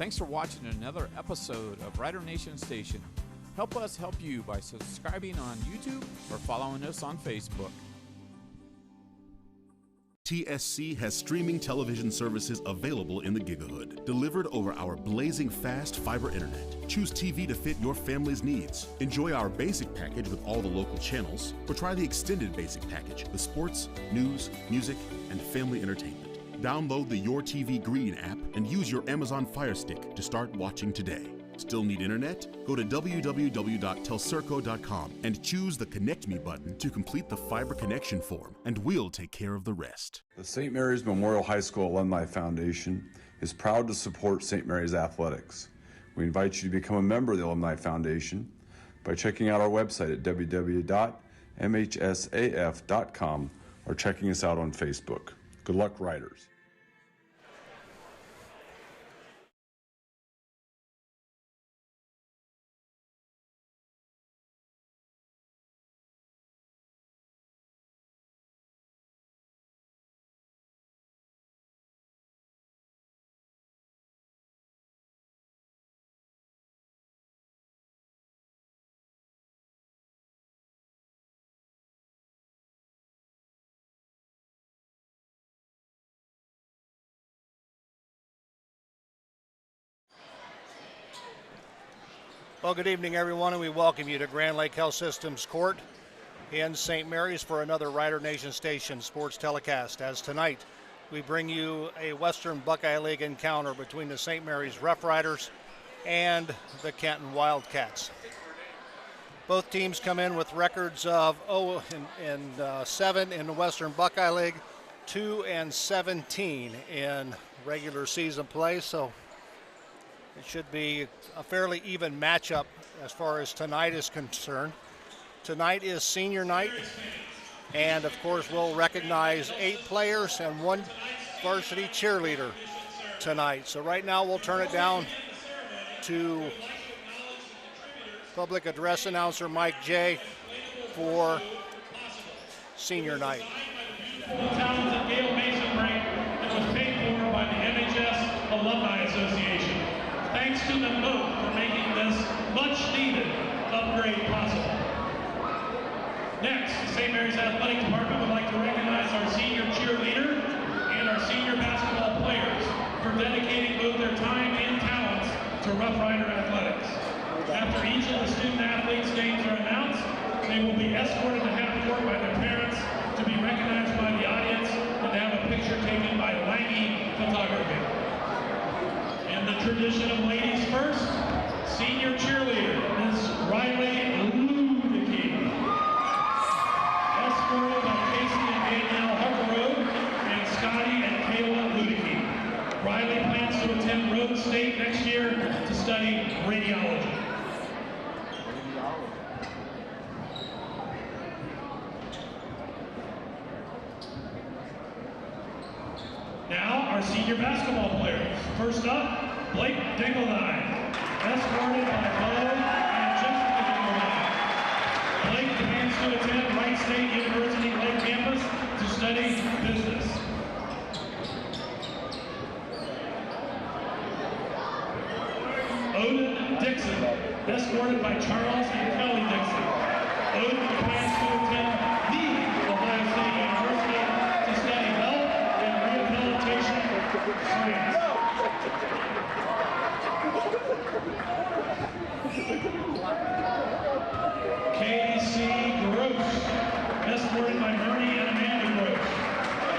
Thanks for watching another episode of Rider Nation Station. Help us help you by subscribing on YouTube or following us on Facebook. TSC has streaming television services available in the Gigahood, delivered over our blazing fast fiber internet. Choose TV to fit your family's needs. Enjoy our basic package with all the local channels, or try the extended basic package with sports, news, music, and family entertainment. Download the Your TV Green app and use your Amazon Fire Stick to start watching today. Still need internet? Go to www.telcirco.com and choose the Connect Me button to complete the fiber connection form, and we'll take care of the rest. The St. Mary's Memorial High School Alumni Foundation is proud to support St. Mary's athletics. We invite you to become a member of the Alumni Foundation by checking out our website at www.mhsaf.com or checking us out on Facebook. Good luck, Riders. Well, good evening, everyone, and we welcome you to Grand Lake Health Systems Court in St. Mary's for another Rider Nation Station sports telecast. As tonight, we bring you a Western Buckeye League encounter between the St. Mary's Rough Riders and the Kenton Wildcats. Both teams come in with records of 0-7 in the Western Buckeye League, 2-17 in regular season play, so it should be a fairly even matchup as far as tonight is concerned. Tonight is senior night, and of course we'll recognize 8 players and 1 varsity cheerleader tonight. So right now we'll turn it down to public address announcer Mike J. for senior night. The talented Gail Mason break that was paid for by the MHS Alumni Association. Thanks to them both for making this much-needed upgrade possible. Next, the St. Mary's Athletic Department would like to recognize our senior cheerleader and our senior basketball players for dedicating both their time and talents to Rough Rider athletics. After each of the student-athletes' names are announced, they will be escorted to half court by their parents to be recognized by the audience and to have a picture taken by Lange Photography. In the tradition of ladies first, senior cheerleader Ms. Riley Ludicky, escorted by Casey and Danielle Hargrove and Scotty and Kayla Ludicky. Riley plans to attend Rhodes State next year to study radiology. Now, our senior basketball players. First up, Blake Dingeldine, escorted by Bo and Jessica Dingeldine. Blake plans to attend Wright State University Lake Campus to study business. Odin Dixon, escorted by Charles and Kelly Dixon. Odin plans to attend the Ohio State University to study health and rehabilitation science. Casey Gross, escorted by Bernie and Amanda Gross.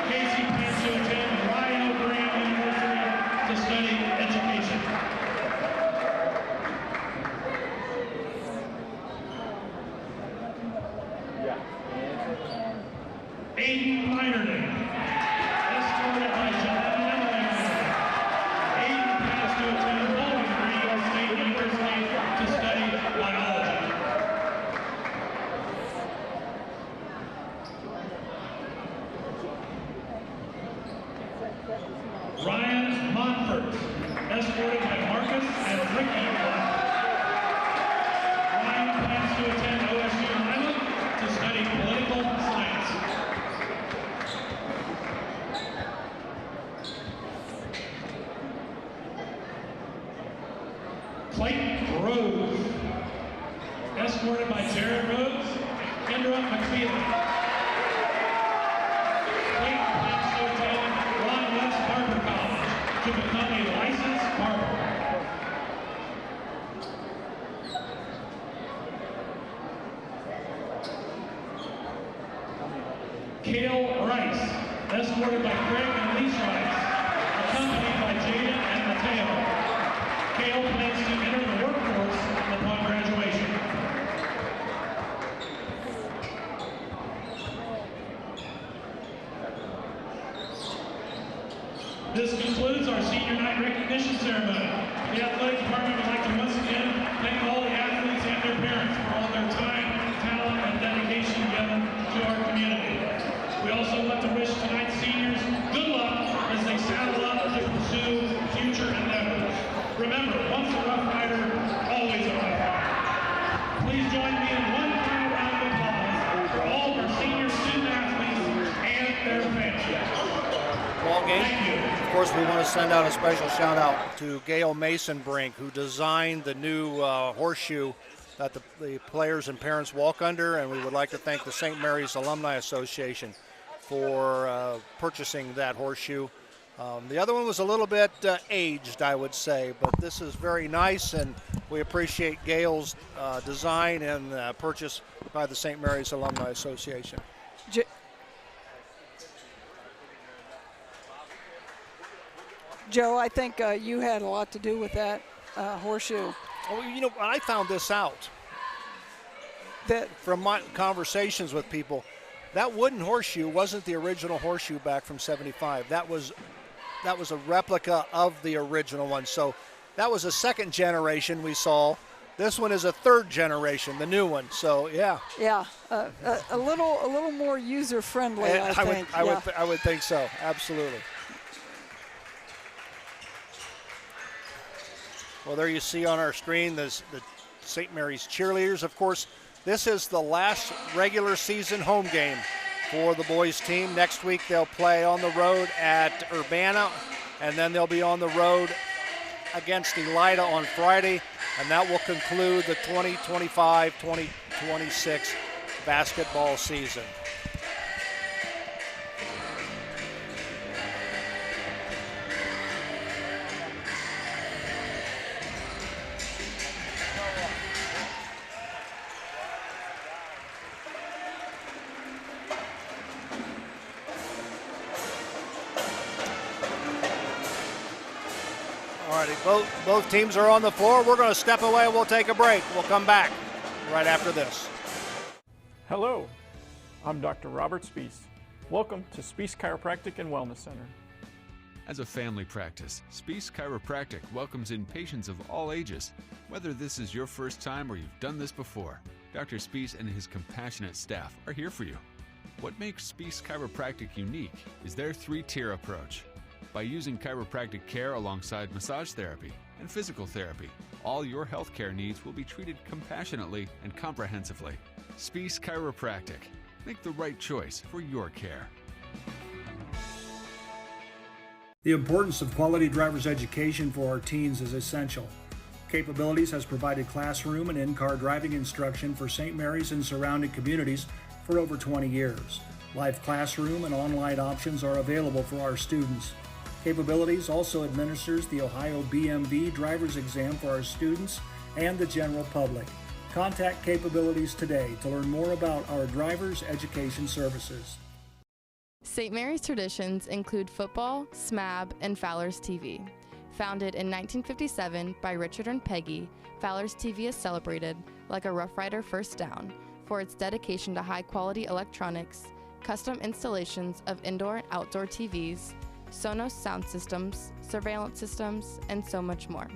Casey plans to attend Rio Grande University to study education. Aiden Minerden, escorted by John and Emily Minerden. Aiden plans to attend Bowling Green State University to study biology. Ryan Montfort, escorted by Marcus and Ricky Montfort. Ryan plans to attend OSU Highland to study political science. Clayton Rose, escorted by Jared Rose and Kendra McFeely. Clayton plans to attend Ron West Barber College to become a licensed barber. Kale Rice, escorted by Craig and Lise Rice, accompanied by Jaden and Mateo. Kale plans to enter the workforce upon graduation. This concludes our senior night recognition ceremony. The athletic department would like to once again thank all the athletes and their parents for all their time, talent, and dedication given to our community. We also want to wish tonight's seniors good luck as they saddle up to pursue future endeavors. Remember, once a Rough Rider, always a Rough Rider. Please join me in one final round of applause for all of our senior student athletes and their families. Ball game. Thank you. Of course, we want to send out a special shout out to Gail Mason-Brink, who designed the new horseshoe that the players and parents walk under, and we would like to thank the St. Mary's Alumni Association for purchasing that horseshoe. The other one was a little bit aged, I would say, but this is very nice, and we appreciate Gail's design and purchase by the St. Mary's Alumni Association. Joe, I think you had a lot to do with that horseshoe. Well, you know, I found this out from my conversations with people. That wooden horseshoe wasn't the original horseshoe back from '75. That was a replica of the original one. So that was a second generation we saw. This one is a third generation, the new one. So yeah. Yeah, a little more user friendly. I think. I would think so. Absolutely. Well, there you see on our screen the St. Mary's cheerleaders. Of course, this is the last regular season home game for the boys team. Next week they'll play on the road at Urbana, and then they'll be on the road against Elida on Friday, and that will conclude the 2025-2026 basketball season. Both teams are on the floor. We're going to step away. We'll take a break. We'll come back right after this. Hello, I'm Dr. Robert Spees. Welcome to Spees Chiropractic and Wellness Center. As a family practice, Spees Chiropractic welcomes in patients of all ages. Whether this is your first time or you've done this before, Dr. Spees and his compassionate staff are here for you. What makes Spees Chiropractic unique is their three-tier approach. By using chiropractic care alongside massage therapy and physical therapy, all your healthcare needs will be treated compassionately and comprehensively. Spees Chiropractic. Make the right choice for your care. The importance of quality driver's education for our teens is essential. Capabilities has provided classroom and in-car driving instruction for St. Mary's and surrounding communities for over 20 years. Live classroom and online options are available for our students. Capabilities also administers the Ohio BMV driver's exam for our students and the general public. Contact Capabilities today to learn more about our driver's education services. St. Mary's traditions include football, SMAB, and Fowler's TV. Founded in 1957 by Richard and Peggy, Fowler's TV is celebrated, like a Rough Rider First Down, for its dedication to high-quality electronics, custom installations of indoor and outdoor TVs, Sonos sound systems, surveillance systems, and so much more.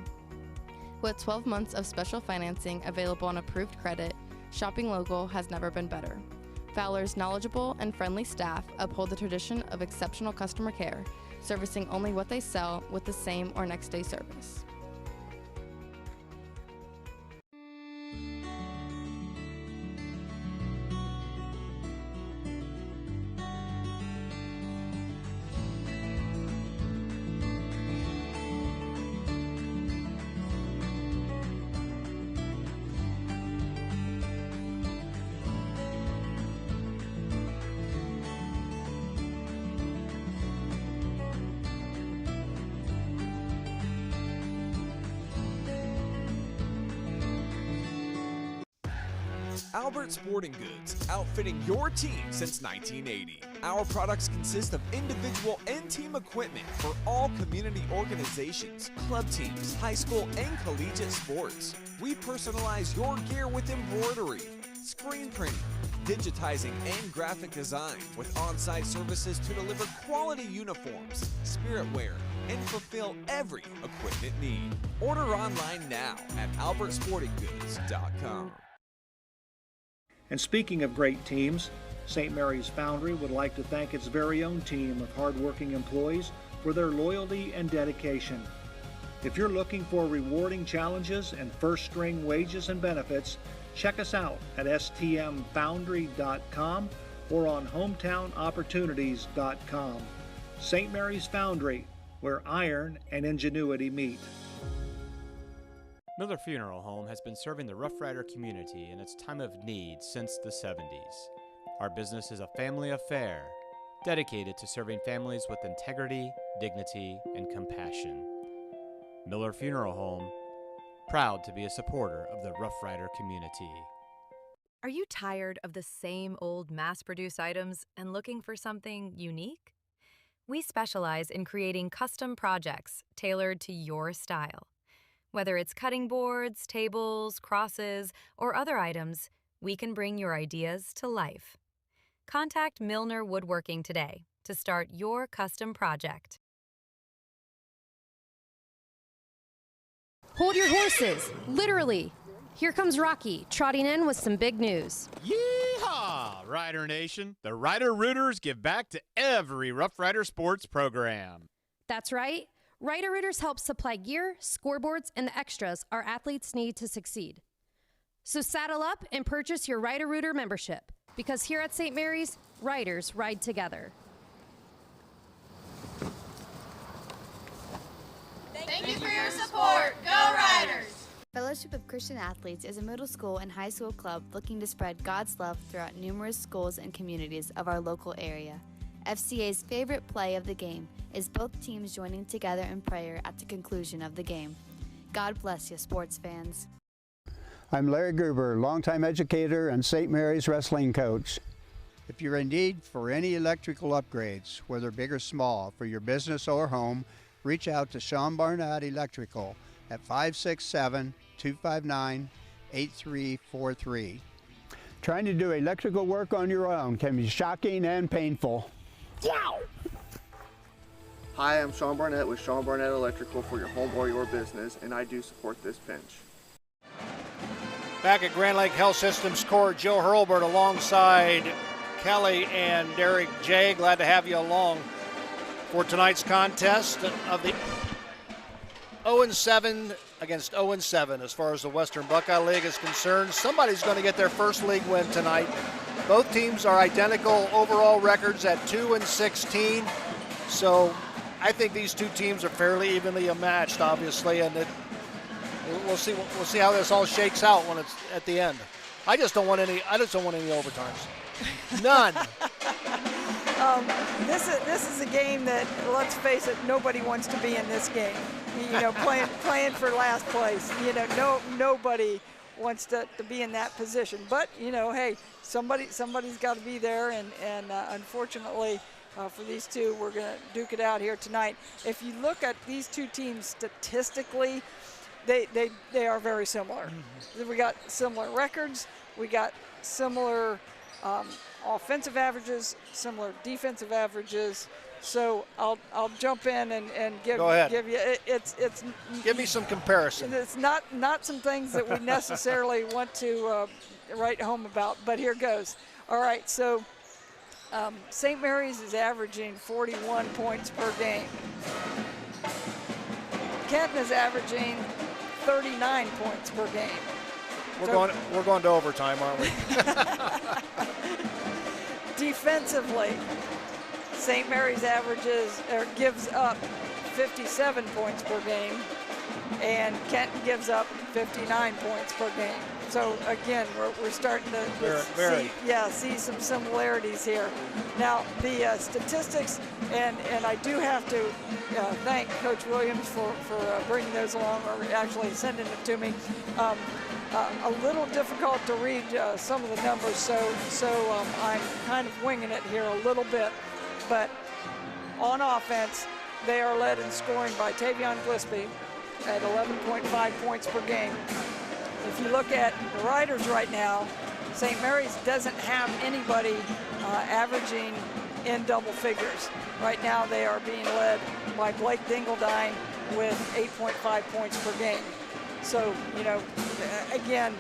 With 12 months of special financing available on approved credit, shopping local has never been better. Fowler's knowledgeable and friendly staff uphold the tradition of exceptional customer care, servicing only what they sell with the same or next day service. Albert Sporting Goods, outfitting your team since 1980. Our products consist of individual and team equipment for all community organizations, club teams, high school and collegiate sports. We personalize your gear with embroidery, screen printing, digitizing, and graphic design with on-site services to deliver quality uniforms, spirit wear, and fulfill every equipment need. Order online now at albertsportinggoods.com. And speaking of great teams, St. Mary's Foundry would like to thank its very own team of hardworking employees for their loyalty and dedication. If you're looking for rewarding challenges and first-string wages and benefits, check us out at stmfoundry.com or on hometownopportunities.com. St. Mary's Foundry, where iron and ingenuity meet. Miller Funeral Home has been serving the Rough Rider community in its time of need since the 70s. Our business is a family affair, dedicated to serving families with integrity, dignity, and compassion. Miller Funeral Home, proud to be a supporter of the Rough Rider community. Are you tired of the same old mass-produced items and looking for something unique? We specialize in creating custom projects tailored to your style. Whether it's cutting boards, tables, crosses, or other items, we can bring your ideas to life. Contact Milner Woodworking today to start your custom project. Hold your horses, literally. Here comes Rocky, trotting in with some big news. Yeehaw, Rider Nation! The Rider Rooters give back to every Rough Rider sports program. That's right. Rider Rooters help supply gear, scoreboards, and the extras our athletes need to succeed. So saddle up and purchase your Rider Rooter membership, because here at St. Mary's, Riders ride together. Thank you for your support. Go Riders! Fellowship of Christian Athletes is a middle school and high school club looking to spread God's love throughout numerous schools and communities of our local area. FCA's favorite play of the game is both teams joining together in prayer at the conclusion of the game. God bless you, sports fans. I'm Larry Gruber, longtime educator and St. Mary's wrestling coach. If you're in need for any electrical upgrades, whether big or small, for your business or home, reach out to Sean Barnett Electrical at 567-259-8343. Trying to do electrical work on your own can be shocking and painful. Wow. Hi, I'm Sean Barnett with Sean Barnett Electrical for your home or your business, and I do support this pinch. Back at Grand Lake Health Systems Court, Joe Hurlburt alongside Kelly and Derek J. Glad to have you along for tonight's contest of the 0-7 against 0-7 as far as the Western Buckeye League is concerned. Somebody's going to get their first league win tonight. Both teams are identical overall records at 2-16. So I think these two teams are fairly evenly matched, obviously, and we'll see how this all shakes out when it's at the end. I just don't want any overtimes. None. This is a game that, let's face it, nobody wants to be in this game. You know, playing for last place. You know, nobody wants to be in that position. But you know, hey, somebody's got to be there, and unfortunately for these two, we're going to duke it out here tonight. If you look at these two teams statistically, they are very similar. We got similar records. We got similar offensive averages, similar defensive averages. So I'll jump in and give you it's give me some comparison. It's not some things that we necessarily want to write home about, but here goes. All right, so St. Mary's is averaging 41 points per game. Kenton is averaging 39 points per game. We're going to overtime, aren't we? Defensively, St. Mary's gives up 57 points per game, and Kenton gives up 59 points per game. So again, we're starting to see some similarities here. Now the statistics, and I do have to thank Coach Williams for bringing those along, or actually sending it to me. a little difficult to read some of the numbers, so I'm kind of winging it here a little bit. But on offense, they are led in scoring by Tavion Gillespie at 11.5 points per game. If you look at the Riders right now, St. Mary's doesn't have anybody averaging in double figures. Right now they are being led by Blake Dingledine with 8.5 points per game. So, you know, again,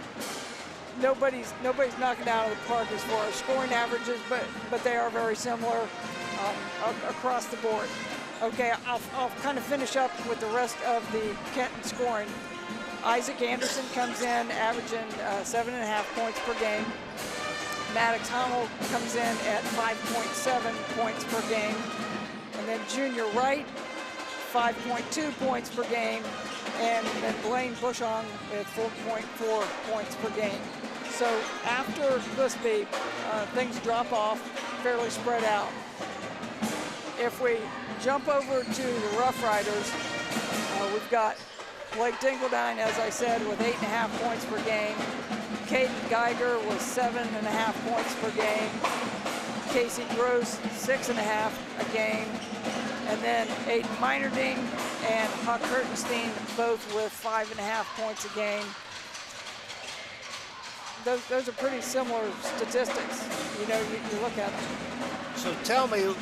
nobody's knocking out of the park as far as scoring averages, but they are very similar across the board. Okay, I'll kind of finish up with the rest of the Kenton scoring. Isaac Anderson comes in averaging 7.5 points per game. Maddox Hummel comes in at 5.7 points per game. And then Junior Wright, 5.2 points per game. And then Blaine Bushong with 4.4 points per game. So after Gillespie, things drop off, fairly spread out. If we jump over to the Rough Riders, we've got Blake Dingledine, as I said, with 8.5 points per game. Caden Geiger with 7.5 points per game. Casey Gross, 6.5 a game. And then Aiden Meinerding and Huck Hertenstein both with 5.5 points a game. Those are pretty similar statistics. You know, you look at them. So tell me,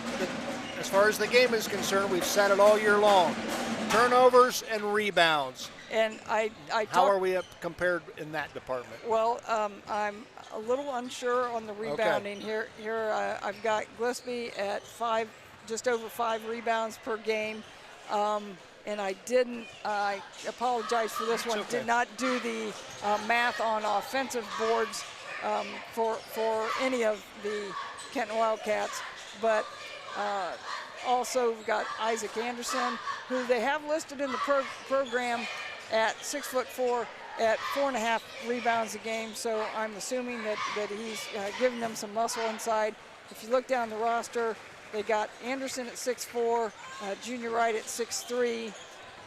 as far as the game is concerned, we've said it all year long. Turnovers and rebounds. And how are we up compared in that department? Well, I'm a little unsure on the rebounding. Okay. Here I've got Gillespie at just over 5 rebounds per game. And I apologize for this one, okay. Did not do the math on offensive boards for any of the Kenton Wildcats. But also we've got Isaac Anderson, who they have listed in the program at 6'4", at 4.5 rebounds a game. So I'm assuming that he's giving them some muscle inside. If you look down the roster, they got Anderson at 6'4", Junior Wright at 6'3",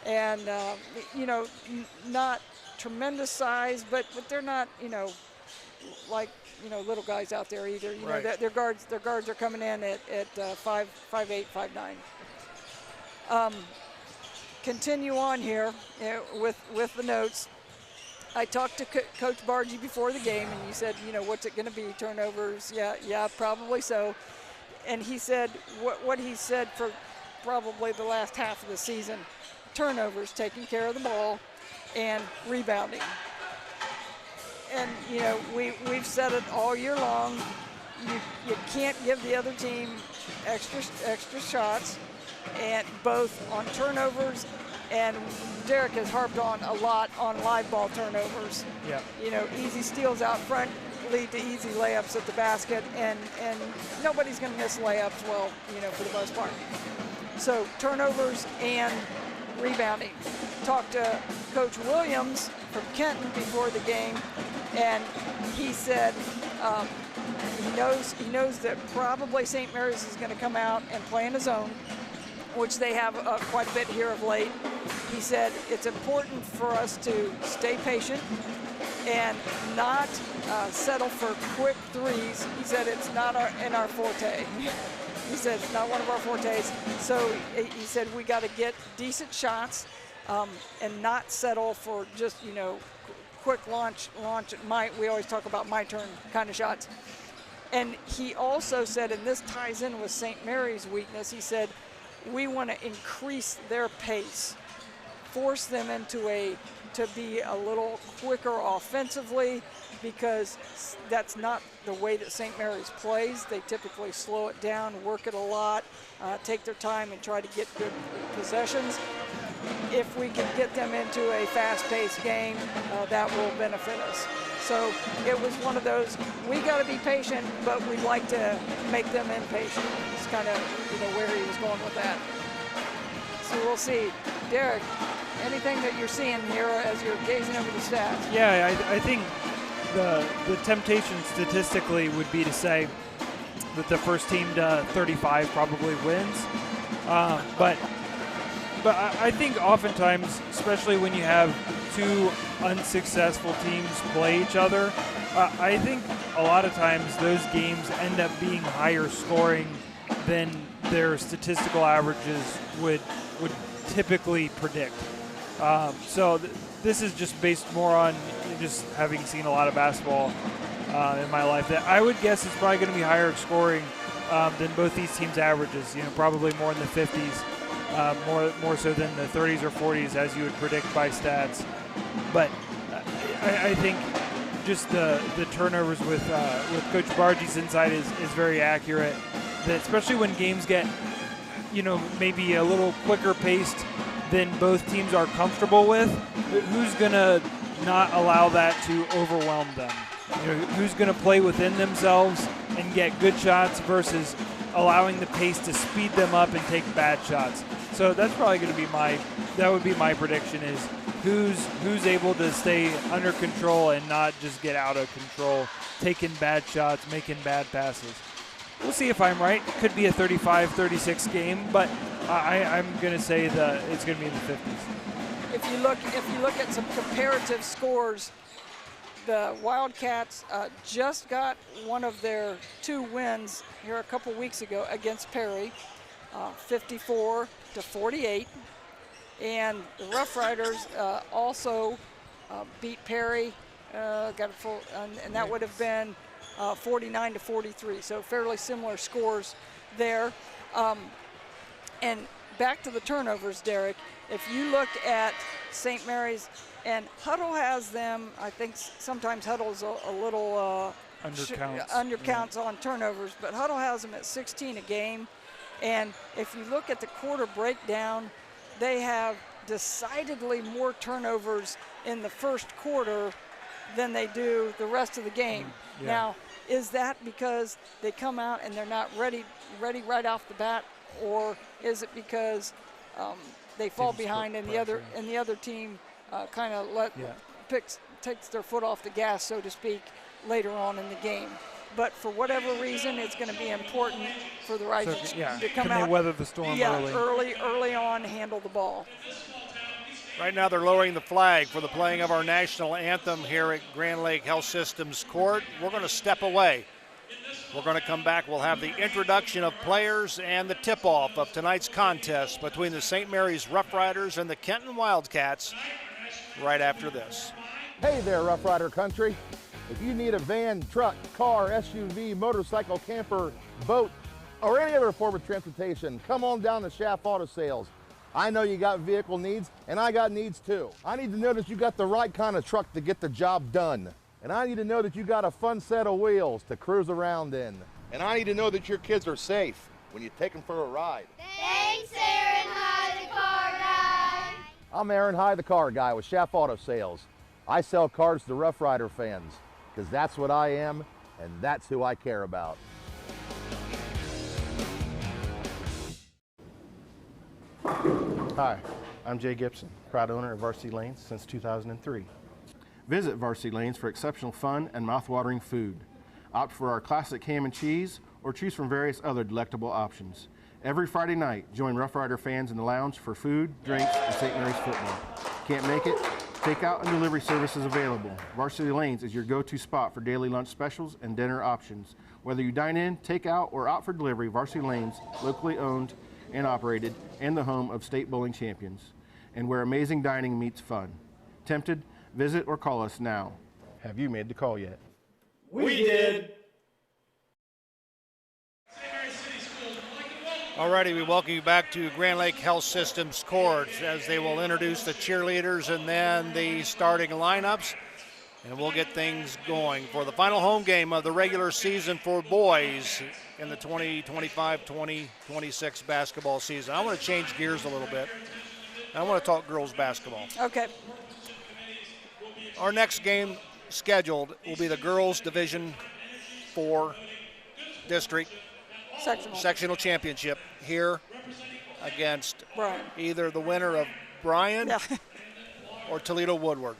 and you know, not tremendous size, but they're not, you know, like, you know, little guys out there either. You know, their guards are coming in at 5'8", 5'9". Continue on here with the notes. I talked to Coach Bargy before the game, and he said, you know, what's it going to be? Turnovers? Yeah, probably so. And he said what he said for probably the last half of the season: turnovers, taking care of the ball, and rebounding. And you know, we've said it all year long. You can't give the other team extra shots, and both on turnovers, and Derek has harped on a lot on live ball turnovers. Yeah. You know, easy steals out front lead to easy layups at the basket, and nobody's going to miss layups, well, you know, for the most part. So turnovers and rebounding. Talked to Coach Williams from Kenton before the game, and he said he knows that probably St. Mary's is going to come out and play in a zone, which they have quite a bit here of late. He said it's important for us to stay patient and not settle for quick threes. He said it's not in our forte. He said it's not one of our fortes. So he said we got to get decent shots and not settle for just, you know, quick launch. We always talk about my turn kind of shots. And he also said, and this ties in with St. Mary's weakness, he said we want to increase their pace, force them to be a little quicker offensively, because that's not the way that St. Mary's plays. They typically slow it down, work it a lot, take their time and try to get good possessions. If we can get them into a fast-paced game, that will benefit us. So it was one of those, we got to be patient, but we'd like to make them impatient. It's kind of, you know, where he was going with that. So we'll see. Derek, anything that you're seeing here as you're gazing over the stats? Yeah, I think the temptation statistically would be to say that the first team to 35 probably wins. But But I think oftentimes, especially when you have two unsuccessful teams play each other, I think a lot of times those games end up being higher scoring than their statistical averages would typically predict. So this is just based more on just having seen a lot of basketball in my life. That I would guess it's probably going to be higher scoring than both these teams' averages. Probably more in the 50s. More so than the 30s or 40s, as you would predict by stats. But I think just the turnovers with Coach Bargie's insight is very accurate. That especially when games get, maybe a little quicker paced than both teams are comfortable with, who's going to not allow that to overwhelm them? Who's going to play within themselves and get good shots versus allowing the pace to speed them up and take bad shots? So that's probably going to be my prediction is who's able to stay under control and not just get out of control, taking bad shots, making bad passes. We'll see if I'm right. It could be a 35-36 game, but I'm going to say that it's going to be in the 50s. If you look at some comparative scores, the Wildcats just got one of their 2 wins here a couple weeks ago against Perry, 54-48, and the Rough Riders also beat Perry, got a full, and that would have been 49-43. So fairly similar scores there. And back to the turnovers, Derek. If you look at St. Mary's, and Huddle has them, I think sometimes Huddle's a little undercounts on turnovers, but Huddle has them at 16 a game. And if you look at the quarter breakdown, they have decidedly more turnovers in the first quarter than they do the rest of the game. Yeah. Now, is that because they come out and they're not ready right off the bat, or is it because they fall behind and the other team kind of takes their foot off the gas, so to speak, later on in the game? But for whatever reason, it's going to be important for the Riders to come out. They weather the storm early on, handle the ball. Right now they're lowering the flag for the playing of our national anthem here at Grand Lake Health Systems Court. We're going to step away. We're going to come back. We'll have the introduction of players and the tip-off of tonight's contest between the St. Mary's Rough Riders and the Kenton Wildcats right after this. Hey there, Rough Rider country. If you need a van, truck, car, SUV, motorcycle, camper, boat, or any other form of transportation, come on down to Schaff Auto Sales. I know you got vehicle needs, and I got needs too. I need to know that you got the right kind of truck to get the job done. And I need to know that you got a fun set of wheels to cruise around in. And I need to know that your kids are safe when you take them for a ride. Thanks, Aaron High, the car guy. I'm Aaron High, the car guy with Schaff Auto Sales. I sell cars to Rough Rider fans, because that's what I am, and that's who I care about. Hi, I'm Jay Gibson, proud owner of Varsity Lanes since 2003. Visit Varsity Lanes for exceptional fun and mouth-watering food. Opt for our classic ham and cheese, or choose from various other delectable options. Every Friday night, join Rough Rider fans in the lounge for food, drinks, and St. Mary's football. Can't make it? Takeout and delivery services available. Varsity Lanes is your go-to spot for daily lunch specials and dinner options. Whether you dine in, take out, or opt for delivery, Varsity Lanes, locally owned and operated, and the home of state bowling champions, and where amazing dining meets fun. Tempted? Visit or call us now. Have you made the call yet? We did. Alrighty, we welcome you back to Grand Lake Health Systems Court as they will introduce the cheerleaders and then the starting lineups, and we'll get things going for the final home game of the regular season for boys in the 2025-2026 basketball season. I want to change gears a little bit. I want to talk girls basketball. Okay. Our next game scheduled will be the girls Division IV district sectional championship here against either the winner of Bryan or Toledo Woodward.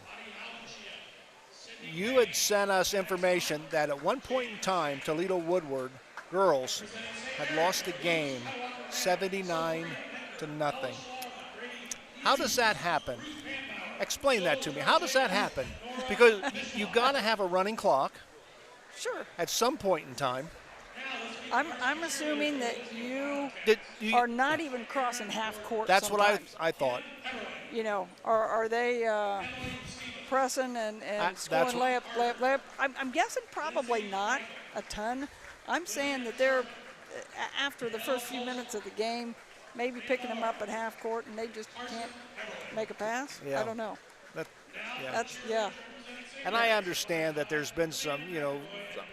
You had sent us information that at one point in time, Toledo Woodward girls had lost the game 79-0. How does that happen? Explain that to me. How does that happen? Because you got to have a running clock. Sure. At some point in time. I'm assuming that you are not even crossing half court. That's sometimes. what I thought. You know, are they pressing and scoring layup? I'm guessing probably not a ton. I'm saying that they're, after the first few minutes of the game, maybe picking them up at half court and they just can't make a pass. Yeah. I don't know. That's And I understand that there's been some,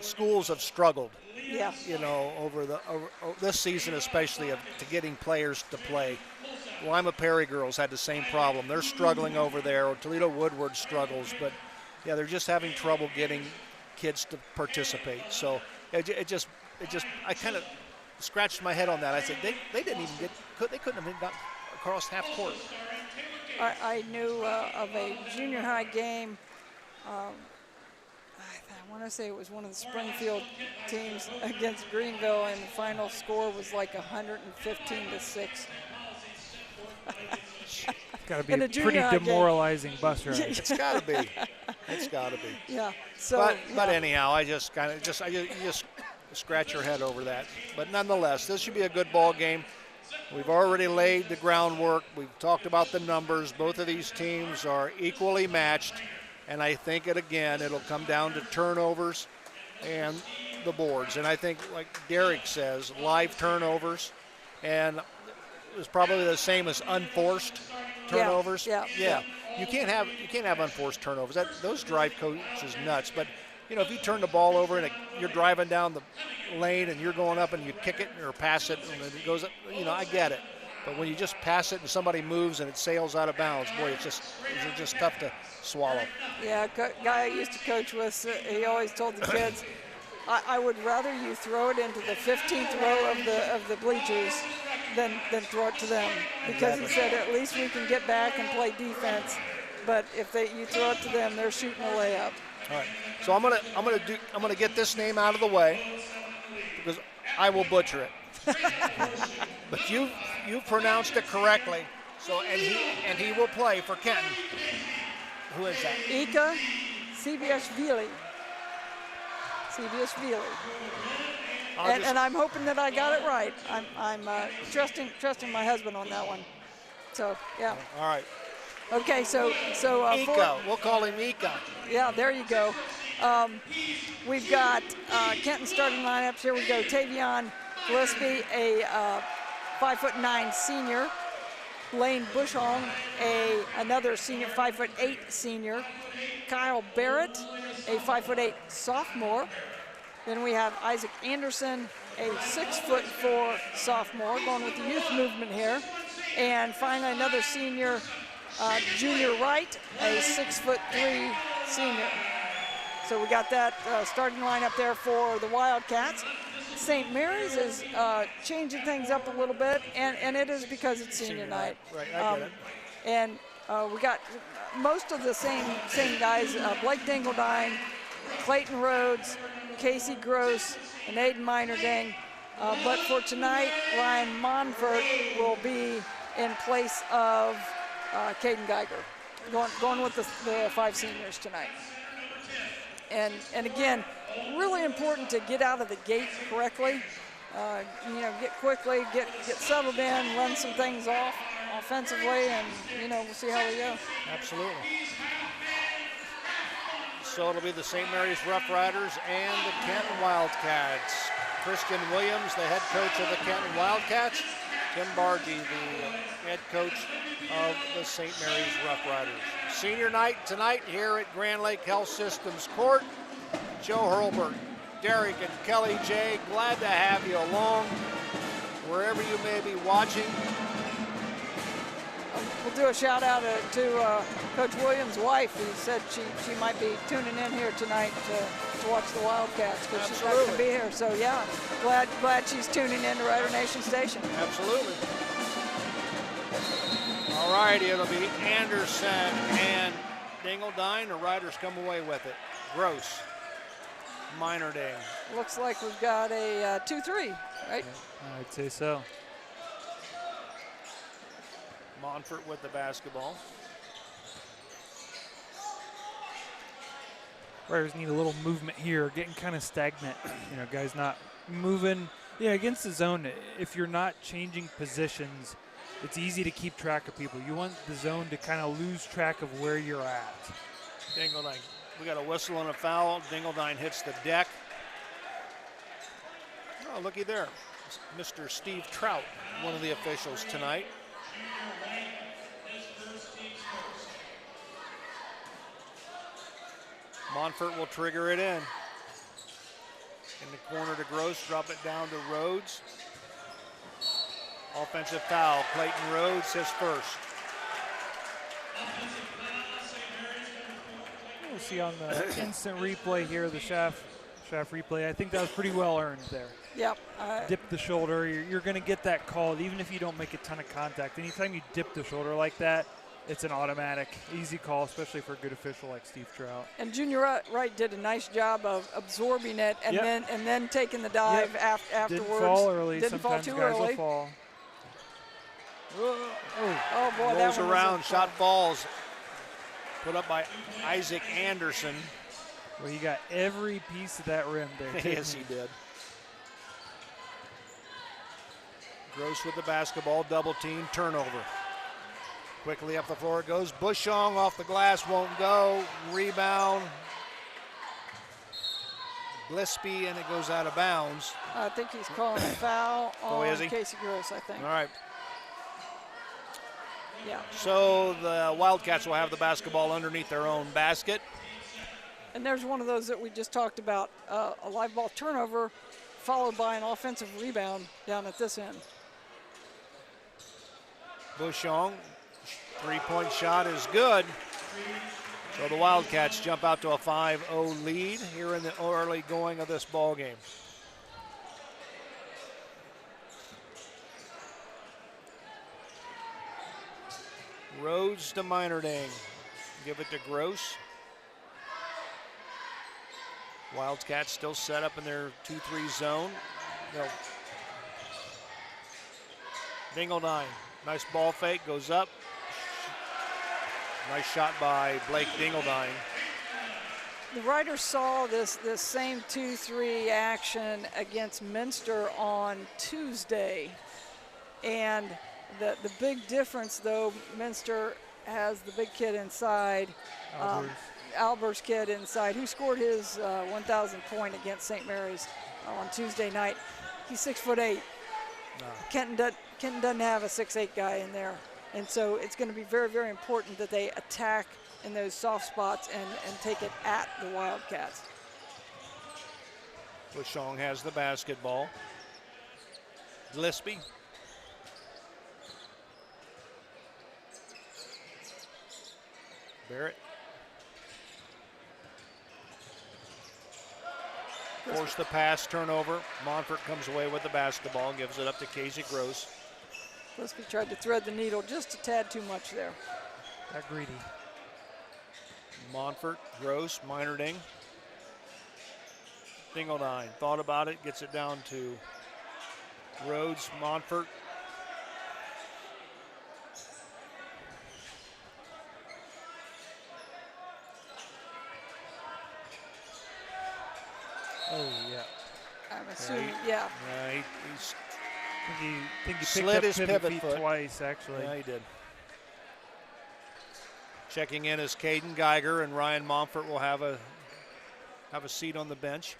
schools have struggled. Yeah. Over this season especially to getting players to play. Lima Perry girls had the same problem. They're struggling over there. Toledo Woodward struggles, but they're just having trouble getting kids to participate. So it just I kind of scratched my head on that. I said they didn't even they couldn't have got across half court. I knew of a junior high game. I want to say it was one of the Springfield teams against Greenville, and the final score was like 115-6. Got to be a pretty demoralizing bus ride. It's got to be. It's got to be. Yeah. So. But anyhow, I just scratch your head over that. But nonetheless, this should be a good ball game. We've already laid the groundwork. We've talked about the numbers. Both of these teams are equally matched. And I think it'll come down to turnovers and the boards. And I think, like Derek says, live turnovers. And it's probably the same as unforced turnovers. Yeah. You can't have unforced turnovers. Those drive coaches nuts. But if you turn the ball over and you're driving down the lane and you're going up and you kick it or pass it and it goes up, I get it. But when you just pass it and somebody moves and it sails out of bounds, boy, it's just tough to swallow. Yeah, guy I used to coach with, he always told the kids, I would rather you throw it into the 15th row of the bleachers than throw it to them, because he said at least we can get back and play defense. But if you throw it to them, they're shooting a layup. All right. So I'm gonna get this name out of the way because I will butcher it. But you pronounced it correctly. So and he will play for Kenton. Who is that? Ika Siviashvili. And I'm hoping that I got it right. I'm trusting my husband on that one. So yeah. All right. Okay, so Ika. We'll call him Ika. Yeah, there you go. We've got Kenton starting lineups. Here we go. Tavion Gillespie, a 5'9" senior. Lane Bushong, another senior, 5'8" senior. Kyle Barrett, a 5'8" sophomore. Then we have Isaac Anderson, a 6'4" sophomore, going with the youth movement here. And finally another senior, Junior Wright, a 6'3" senior. So we got that starting lineup there for the Wildcats. St. Mary's is changing things up a little bit, and it is because it's senior night. Right, I get it. And we got most of the same guys, Blake Dingledine, Clayton Rhodes, Casey Gross, and Aiden Minerding. But for tonight, Ryan Monfort will be in place of Caden Geiger, going with the 5 seniors tonight. And again, really important to get out of the gate correctly. Get quickly, get settled in, run some things off offensively, and we'll see how we go. Absolutely. So it'll be the St. Mary's Rough Riders and the Kenton Wildcats. Christian Williams, the head coach of the Kenton Wildcats. Tim Bargy, the head coach of the St. Mary's Rough Riders. Senior night tonight here at Grand Lake Health Systems Court. Joe Hurlbert, Derek and Kelly J, glad to have you along wherever you may be watching. We'll do a shout out to Coach Williams' wife, who said she might be tuning in here tonight to watch the Wildcats because she's not going to be here. So yeah, glad she's tuning in to Rider Nation Station. Absolutely. All righty, it'll be Anderson and Dingledine. The Riders come away with it. Gross. Minerding. Looks like we've got a 2-3, right? I'd say so. Monfort with the basketball. Riders need a little movement here, getting kind of stagnant. You know, guys not moving. Yeah, against the zone, if you're not changing positions, it's easy to keep track of people. You want the zone to kind of lose track of where you're at. Dingledine, we got a whistle and a foul. Dingledine hits the deck. Oh, looky there. Mr. Steve Trout, one of the officials tonight. Monfort will trigger it in. In the corner to Gross, drop it down to Rhodes. Offensive foul, Clayton Rhodes, his first. We'll see on the instant replay here, the Schaff replay. I think that was pretty well earned there. Yep. Dip the shoulder. You're going to get that called even if you don't make a ton of contact. Anytime you dip the shoulder like that, it's an automatic, easy call, especially for a good official like Steve Trout. And Junior Wright did a nice job of absorbing it and then taking the dive afterwards. Didn't fall early. Didn't fall Sometimes too guys early. will fall. Oh boy, that rolls one around, shot falls. Put up by Isaac Anderson. Well, he got every piece of that rim there. Yes, he did. Gross with the basketball, double team, turnover. Quickly up the floor it goes. Bushong off the glass, won't go. Rebound. Gillespie, and it goes out of bounds. I think he's calling a foul on is he? Casey Gross, I think. All right. Yeah. So the Wildcats will have the basketball underneath their own basket. And there's one of those that we just talked about, a live ball turnover followed by an offensive rebound down at this end. Bushong, three-point shot is good. So the Wildcats jump out to a 5-0 lead here in the early going of this ball game. Rhodes to Minerding. Give it to Gross. Wildcats still set up in their 2-3 zone. Dingledine. Nice ball fake, goes up. Nice shot by Blake Dingledine. The Riders saw this same 2-3 action against Minster on Tuesday. And the big difference, though, Minster has the big kid inside. Albert's kid inside, who scored his 1,000 point against St. Mary's on Tuesday night. He's 6'8". No. Kenton doesn't have a 6'8" guy in there. And so it's going to be very, very important that they attack in those soft spots and take it at the Wildcats. Bushong has the basketball. Gillespie. Barrett. Force the pass, turnover. Monfort comes away with the basketball, gives it up to Casey Gross. Gillespie tried to thread the needle just a tad too much there. Got greedy. Monfort, Gross, Minerding. Dingledine thought about it, gets it down to Rhodes, Monfort. Oh, yeah. I'm assuming, yeah. He I think he slid picked his up pivot feet foot twice, actually. Yeah, he did. Checking in is Caden Geiger, and Ryan Monfort will have a seat on the bench.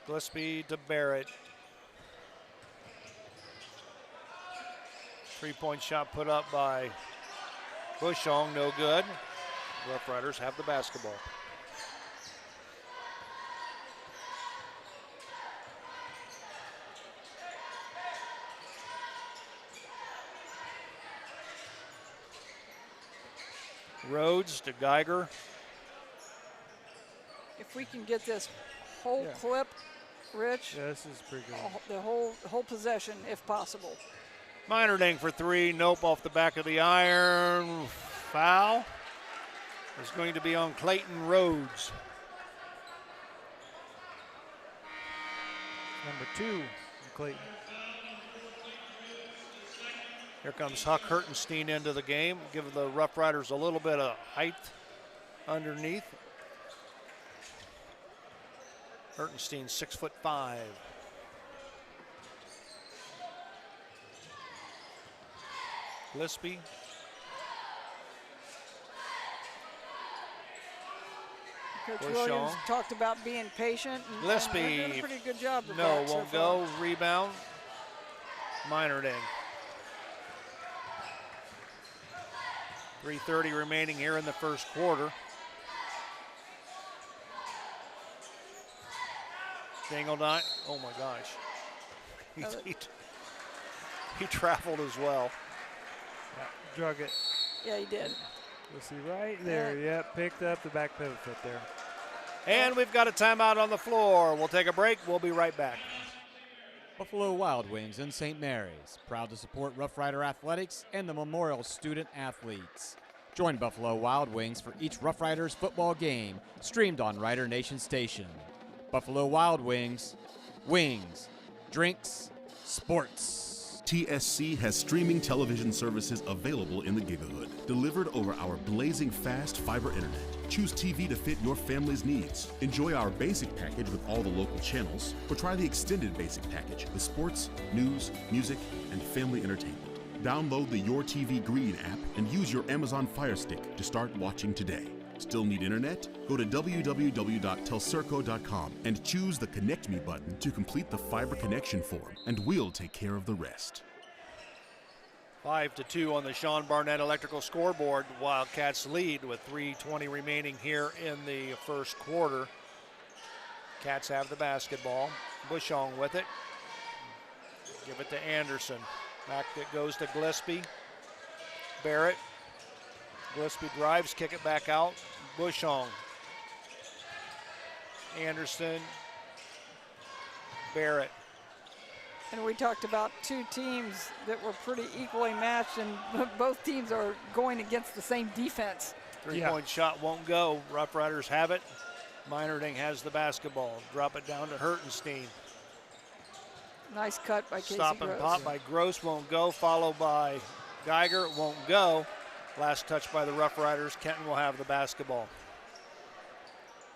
Gillespie to Barrett. Three-point shot put up by Bushong, no good. Rough Riders have the basketball. Rhodes to Geiger. If we can get this whole clip, Rich. Yeah, this is pretty good. The whole possession, if possible. Minerding for three. Nope, off the back of the iron. Foul is going to be on Clayton Rhodes. Number 2, Clayton. Here comes Huck Hertenstein into the game, give the Rough Riders a little bit of height underneath. Hertenstein, 6'5". Gillespie. Coach Williams talked about being patient. And Gillespie. they're doing a pretty good job with No, that won't so go. far. Rebound. Minerding. 3:30 remaining here in the first quarter. Dingledine. Oh my gosh. He traveled as well. Yeah, drug it. Yeah, he did. We'll see right there. Yep, picked up the back pivot foot there. And we've got a timeout on the floor. We'll take a break. We'll be right back. Buffalo Wild Wings in St. Mary's, proud to support Rough Rider Athletics and the Memorial Student Athletes. Join Buffalo Wild Wings for each Rough Riders football game, streamed on Rider Nation Station. Buffalo Wild Wings, wings, drinks, sports. TSC has streaming television services available in the Gigahood, delivered over our blazing fast fiber internet. Choose TV to fit your family's needs. Enjoy our basic package with all the local channels, or try the extended basic package with sports, news, music, and family entertainment. Download the Your TV Green app and use your Amazon Fire Stick to start watching today. Still need internet? Go to www.telcirco.com and choose the Connect Me button to complete the fiber connection form, and we'll take care of the rest. 5-2 on the Sean Barnett Electrical scoreboard. Wildcats lead with 3:20 remaining here in the first quarter. Cats have the basketball. Bushong with it. Give it to Anderson. Back it goes to Gillespie. Barrett. Gillespie drives, kick it back out. Bushong. Anderson. Barrett. And we talked about two teams that were pretty equally matched, and both teams are going against the same defense. Three-point shot won't go. Rough Riders have it. Minerding has the basketball. Drop it down to Hertenstein. Nice cut by Casey Stop and Gross. pop by Gross won't go, followed by Geiger, won't go. Last touch by the Rough Riders. Kenton will have the basketball.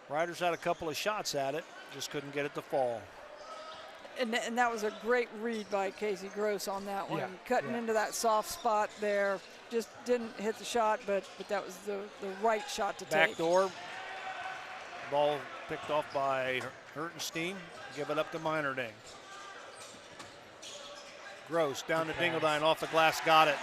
Riders had a couple of shots at it, just couldn't get it to fall. And that was a great read by Casey Gross on that one. Cutting into that soft spot there. Just didn't hit the shot, but that was the right shot to take. Backdoor. Ball picked off by Hertenstein. Give it up to Minerding. Gross down to Dingledine off the glass, got it.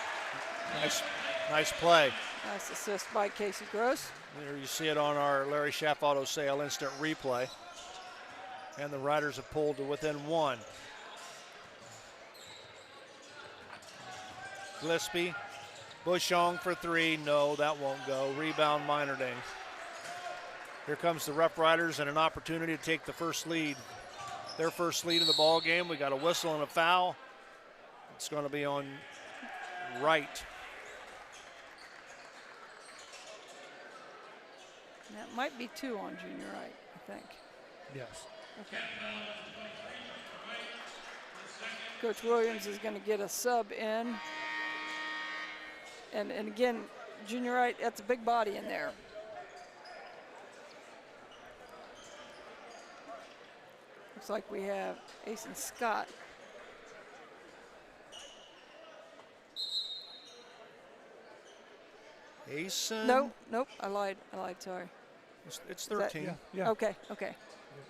Nice play. Nice assist by Casey Gross. There you see it on our Larry Schaff Auto Sale instant replay. And the Riders have pulled to within one. Gillespie, Bushong for three. No, that won't go. Rebound Minerding. Here comes the Rough Riders and an opportunity to take the first lead. Their first lead in the ball game. We got a whistle and a foul. It's going to be on Wright. That might be two on Junior Wright, I think. Yes. Okay. Coach Williams is going to get a sub in. And again, Junior Wright, that's a big body in there. Looks like we have Asen Scott. Asen? Nope, I lied, sorry. It's 13. Yeah. Okay.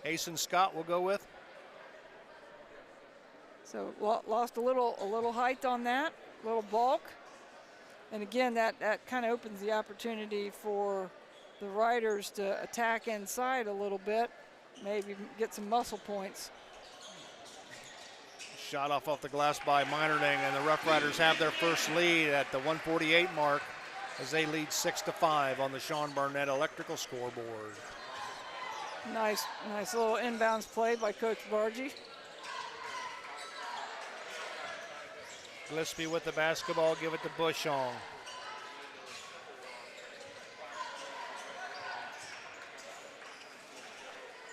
Asen Scott will go with. So lost a little height on that, a little bulk. And again, that kind of opens the opportunity for the Riders to attack inside a little bit, maybe get some muscle points. Shot off the glass by Minerding, and the Rough Riders have their first lead at the 1:48 mark as they lead 6-5 on the Sean Barnett Electrical scoreboard. Nice little inbounds play by Coach Bargy. Gillespie with the basketball, give it to Bushong.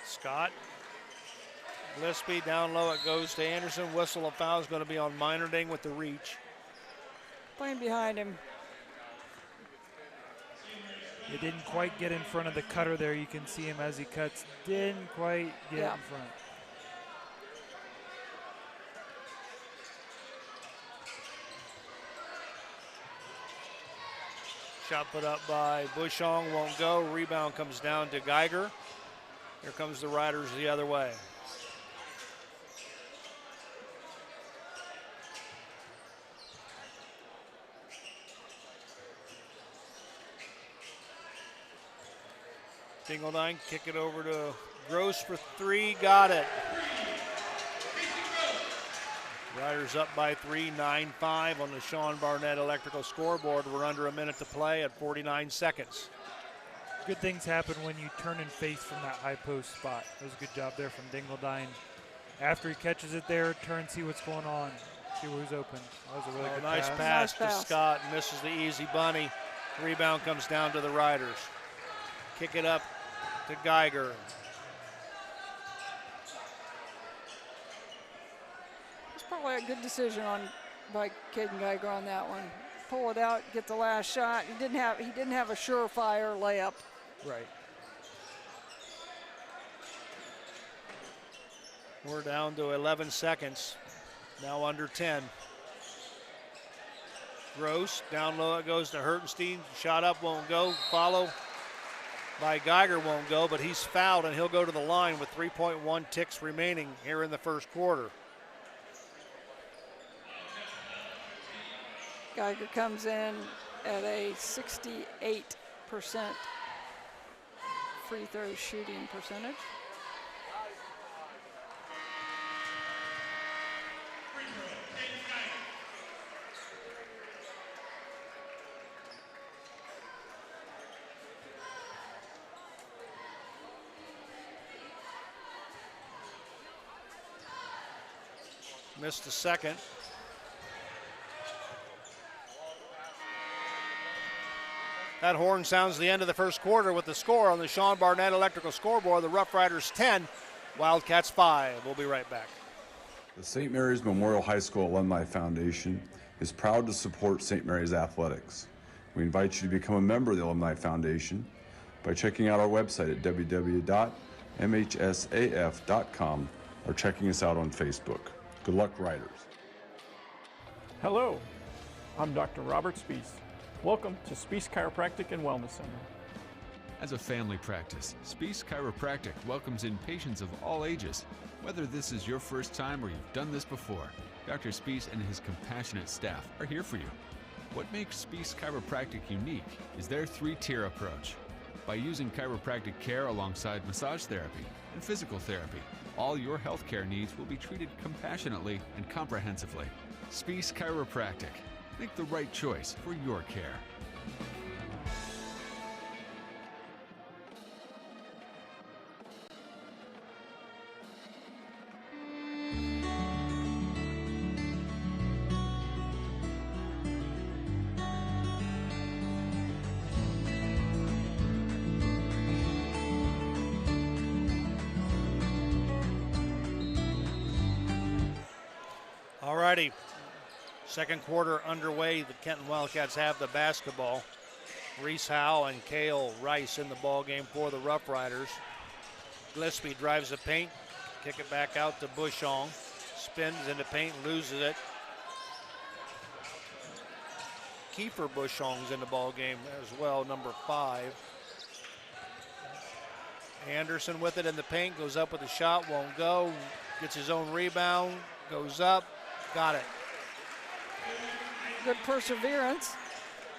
Scott Gillespie down low, it goes to Anderson. Whistle of foul is going to be on Minerding with the reach. Playing behind him. He didn't quite get in front of the cutter there. You can see him as he cuts. Didn't quite get in front. Shot put up by Bushong, won't go. Rebound comes down to Geiger. Here comes the Riders the other way. Dingledine kick it over to Gross for three, got it. Riders up by 3, 9-5 on the Sean Barnett Electrical scoreboard. We're under a minute to play at 49 seconds. Good things happen when you turn and face from that high post spot. That was a good job there from Dingledine. After he catches it there, turn, see what's going on, see who's open. That was a really good nice pass. pass to Scott, misses the easy bunny. Rebound comes down to the Riders. Kick it up to Geiger. It's probably a good decision by Caden Geiger on that one. Pull it out, get the last shot. He didn't have a surefire layup. Right. We're down to 11 seconds. Now under 10. Gross, down low it goes to Hertenstein. Shot up, won't go. Follow by Geiger won't go, but he's fouled and he'll go to the line with 3.1 ticks remaining here in the first quarter. Geiger comes in at a 68% free throw shooting percentage. Missed the second. That horn sounds the end of the first quarter with the score on the Sean Barnett Electrical scoreboard. The Rough Riders 10, Wildcats 5. We'll be right back. The St. Mary's Memorial High School Alumni Foundation is proud to support St. Mary's athletics. We invite you to become a member of the Alumni Foundation by checking out our website at www.mhsaf.com or checking us out on Facebook. Good luck, Riders. Hello, I'm Dr. Robert Spees. Welcome to Spees Chiropractic and Wellness Center. As a family practice, Spees Chiropractic welcomes in patients of all ages. Whether this is your first time or you've done this before, Dr. Spees and his compassionate staff are here for you. What makes Spees Chiropractic unique is their 3-tier approach. By using chiropractic care alongside massage therapy and physical therapy, all your healthcare needs will be treated compassionately and comprehensively. Spees Chiropractic. Make the right choice for your care. All righty. Second quarter underway. The Kenton Wildcats have the basketball. Reese Howe and Cale Rice in the ball game for the Rough Riders. Gillespie drives the paint. Kick it back out to Bushong. Spins into paint, loses it. Kiefer Bushong's in the ball game as well, number 5. Anderson with it in the paint, goes up with a shot, won't go. Gets his own rebound, goes up, got it. Good perseverance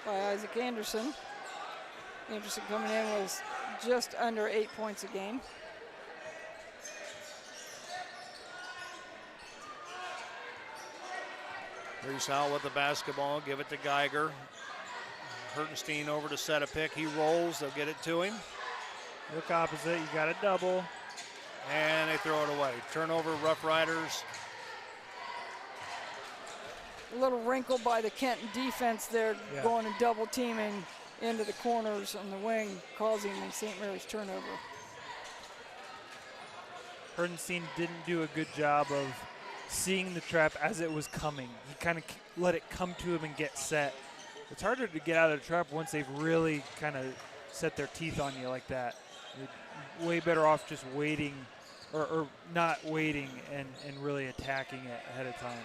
by Isaac Anderson. Anderson coming in was just under 8 points a game. Reese Howell with the basketball, give it to Geiger. Hertenstein over to set a pick. He rolls, they'll get it to him. Look opposite, you got a double. And they throw it away. Turnover, Rough Riders. A little wrinkle by the Kenton defense there, going and double teaming into the corners on the wing, causing the St. Mary's turnover. Herdenstein didn't do a good job of seeing the trap as it was coming. He kind of let it come to him and get set. It's harder to get out of the trap once they've really kind of set their teeth on you like that. You're way better off just waiting or not waiting and really attacking it ahead of time.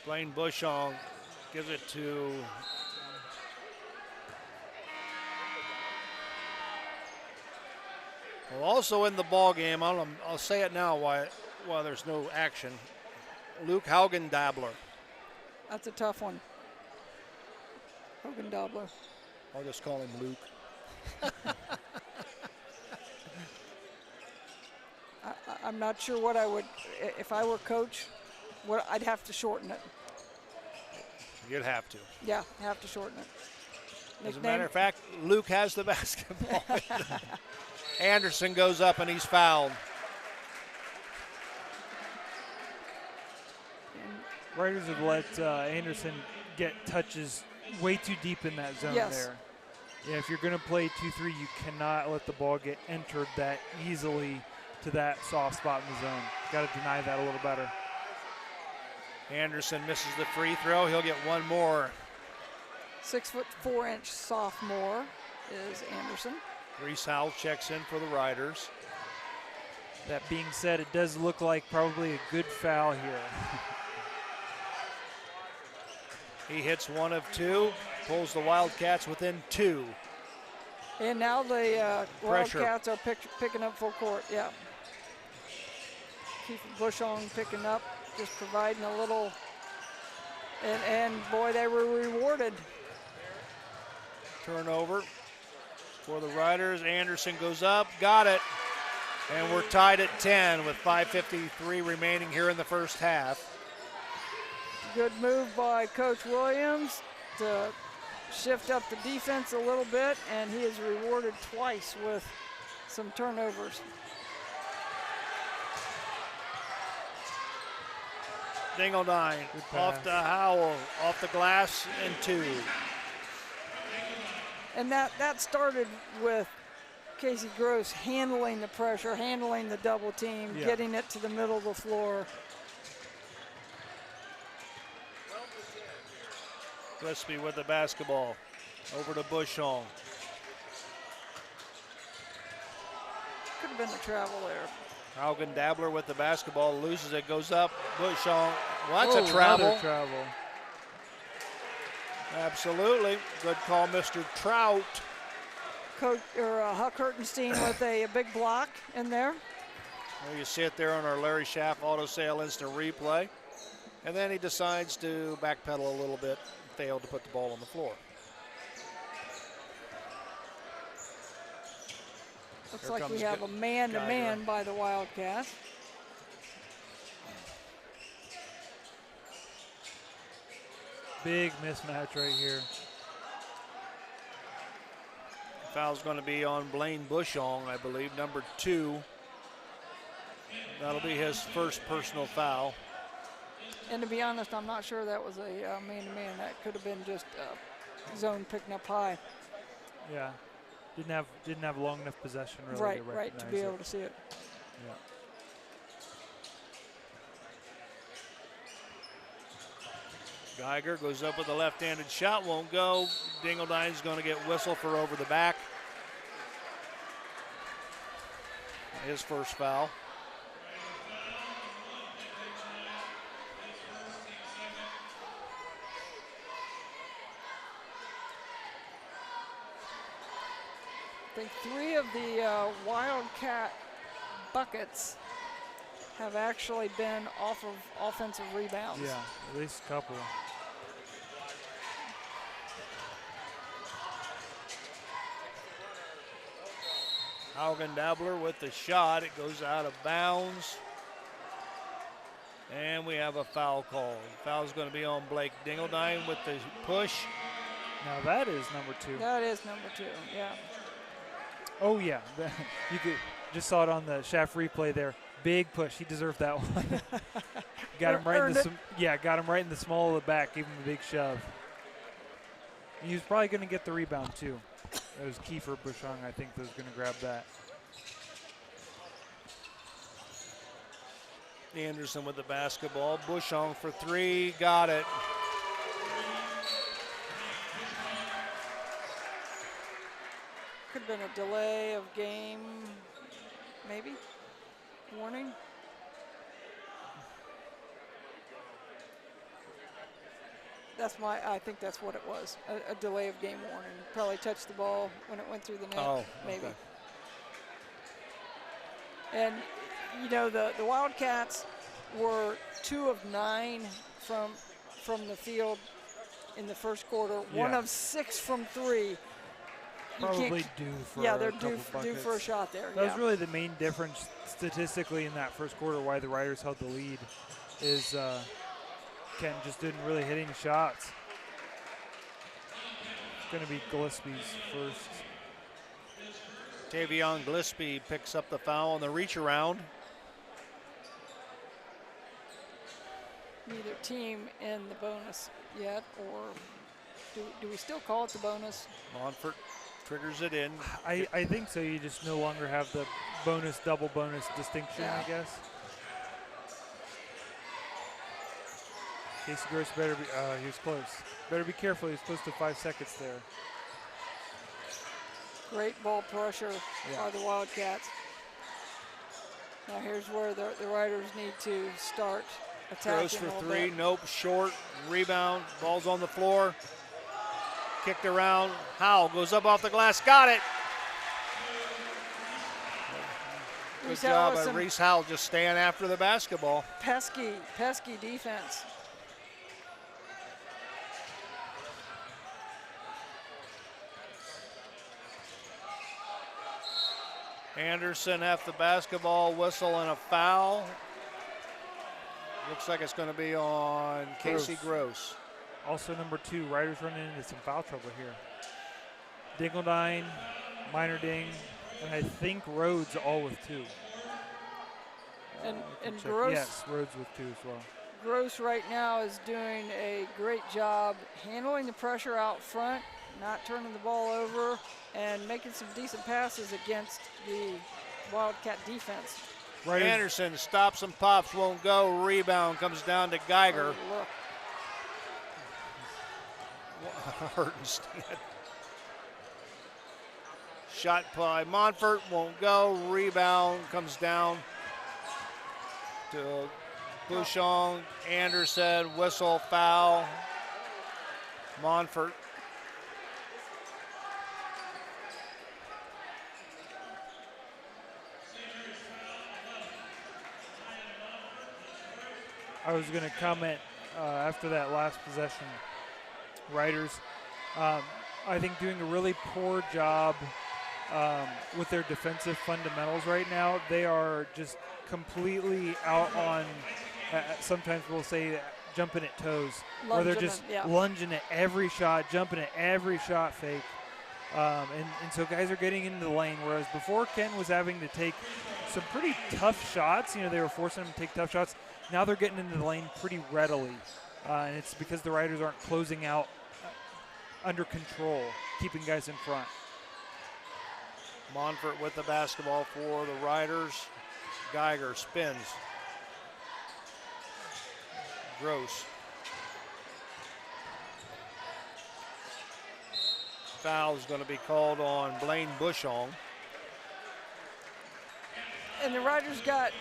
Blaine Bushong gives it to well, also in the ball game. I'll say it now while there's no action. Luke Haugendabler. That's a tough one. Haugendabler. I'll just call him Luke. I'm not sure what I would, if I were coach, what I'd have to shorten it. You'd have to. Yeah, have to shorten it. As a matter of fact, Luke has the basketball. Anderson goes up and he's fouled. Riders have let Anderson get touches way too deep in that zone there. Yeah, if you're going to play 2-3, you cannot let the ball get entered that easily to that soft spot in the zone. Got to deny that a little better. Anderson misses the free throw. He'll get one more. 6'4" sophomore is Anderson. Reese Howell checks in for the Riders. That being said, it does look like probably a good foul here. He hits one of two, pulls the Wildcats within two. And now the Wildcats are picking up full court, yeah. Keith Bushong picking up, just providing a little, and boy, they were rewarded. Turnover for the Riders. Anderson goes up, got it. And we're tied at 10 with 5:53 remaining here in the first half. Good move by Coach Williams to shift up the defense a little bit, and he is rewarded twice with some turnovers. Dingledine off to Howell, off the glass, and two. And that started with Casey Gross handling the pressure, handling the double team, getting it to the middle of the floor. Gillespie with the basketball. Over to Bushong. Could have been the travel there. Haugendabler with the basketball, loses it, goes up. Bushong, well, that's a travel. Travel. Absolutely. Good call, Mr. Trout. Coach Huck Hertenstein with a big block in there. Well, you see it there on our Larry Schaff auto sale instant replay. And then he decides to backpedal a little bit, failed to put the ball on the floor. Looks like we have a man-to-man by the Wildcats. Big mismatch right here. Foul's going to be on Blaine Bushong, I believe, number 2. That'll be his first personal foul. And to be honest, I'm not sure that was a man-to-man. That could have been just zone picking up high. Yeah, didn't have long enough possession really to right, to be able to see it. Yeah. Geiger goes up with a left-handed shot, won't go. Dingledine's going to get whistle for over the back. His first foul. I think 3 of the Wildcat buckets have actually been off of offensive rebounds. Yeah, at least a couple. Haugendabler with the shot. It goes out of bounds. And we have a foul call. Foul's going to be on Blake Dingledine with the push. Now that is number 2. That is number 2, yeah. Oh yeah, you could just saw it on the Schaff replay there. Big push. He deserved that one. Got him right in the got him right in the small of the back. Gave him a big shove. He was probably going to get the rebound too. It was key for Bushong. I think that was going to grab that. Anderson with the basketball. Bushong for three. Got it. Could have been a delay of game, maybe. Warning. I think that's what it was. A delay of game warning. Probably touched the ball when it went through the net. Oh, maybe. okay. And you know, the Wildcats were 2 of 9 from the field in the first quarter. Yeah. 1 of 6 from 3. Probably due for they're a couple due for a shot there. That was really the main difference statistically in that first quarter, why the Riders held the lead, is Kenton just didn't really hit any shots. It's going to be Gillespie's first. Tavion Gillespie picks up the foul on the reach around. Neither team in the bonus yet, or do we still call it the bonus? Monfort triggers it in. I think so. You just no longer have the bonus, double bonus distinction, I guess. Casey Gross better be, he was close. Better be careful, he was close to 5 seconds there. Great ball pressure by the Wildcats. Now here's where the Riders need to start attacking. Gross for three, nope, short, rebound, ball's on the floor. Kicked around, Howell goes up off the glass, got it. Good job by Reese Howell just staying after the basketball. Pesky defense. Anderson have the basketball, whistle, and a foul. Looks like it's going to be on Casey Gross. Also number 2, Riders running into some foul trouble here. Dingledine, Minor Ding, and I think Rhodes all with 2. And Gross. Yes, Rhodes with 2 as well. Gross right now is doing a great job handling the pressure out front, not turning the ball over, and making some decent passes against the Wildcat defense. Anderson stops and pops, won't go. Rebound comes down to Geiger. Oh, look. Hartenstein. Shot by Monfort, won't go. Rebound comes down to Bouchon. Anderson, whistle, foul. Monfort. I was going to comment after that last possession. Riders, I think, doing a really poor job with their defensive fundamentals right now. They are just completely out on, sometimes we'll say, jumping at toes, where they're just lunging at every shot, jumping at every shot fake. And so guys are getting into the lane, whereas before Ken was having to take some pretty tough shots. You know, they were forcing them to take tough shots. Now they're getting into the lane pretty readily. And it's because the Riders aren't closing out under control, keeping guys in front. Monfort with the basketball for the Riders. Geiger spins. Gross. Foul is going to be called on Blaine Bushong. And the Riders got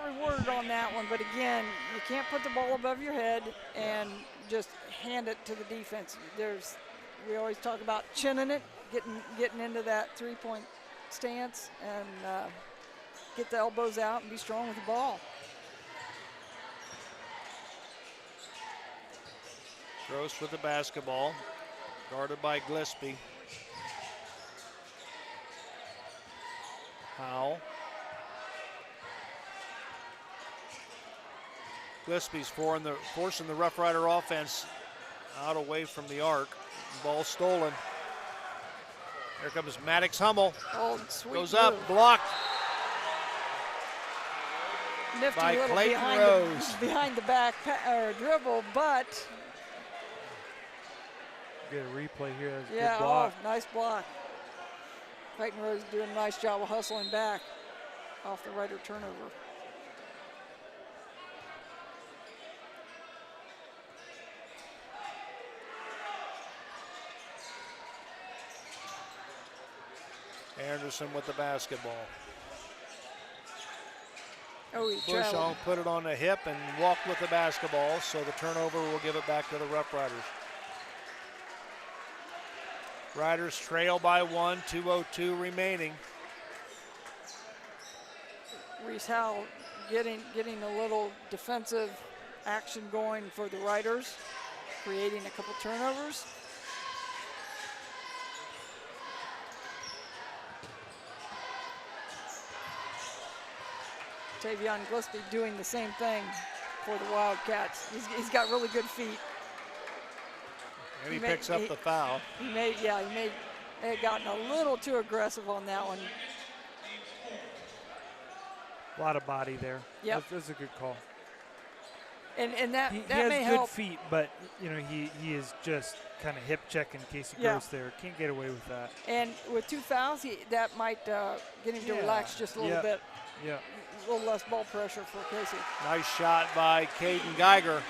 rewarded on that one, but again, you can't put the ball above your head and just hand it to the defense. We always talk about chinning it, getting into that three-point stance, and get the elbows out and be strong with the ball. Gross with the basketball, guarded by Gillespie. Howell. Gillespie's forcing the Rough Rider offense out away from the arc. Ball stolen. Here comes Maddox Hummel. Oh, sweet Goes move. up, blocked. Nifty by little Clayton Rose. behind the back dribble, but Get a replay here. That's a yeah, good block. nice block. Clayton Rose doing a nice job of hustling back off the Rider turnover. Anderson with the basketball. Oh, he Bushong traveled. put it on the hip and walked with the basketball, so the turnover will give it back to the Rough Riders. Riders trail by 1, 2:02 remaining. Reese Howell getting a little defensive action going for the Riders, creating a couple turnovers. Tavion Gillespie doing the same thing for the Wildcats. He's got really good feet. And he picks up the foul. He may have gotten a little too aggressive on that one. A lot of body there. Yep. That's a good call. And that He may has good help. feet, but he is just kind of hip checking Casey Gross there. Can't get away with that. And with 2 fouls, that might get him to relax just a little bit. Yeah. A little less ball pressure for Casey. Nice shot by Caden Geiger.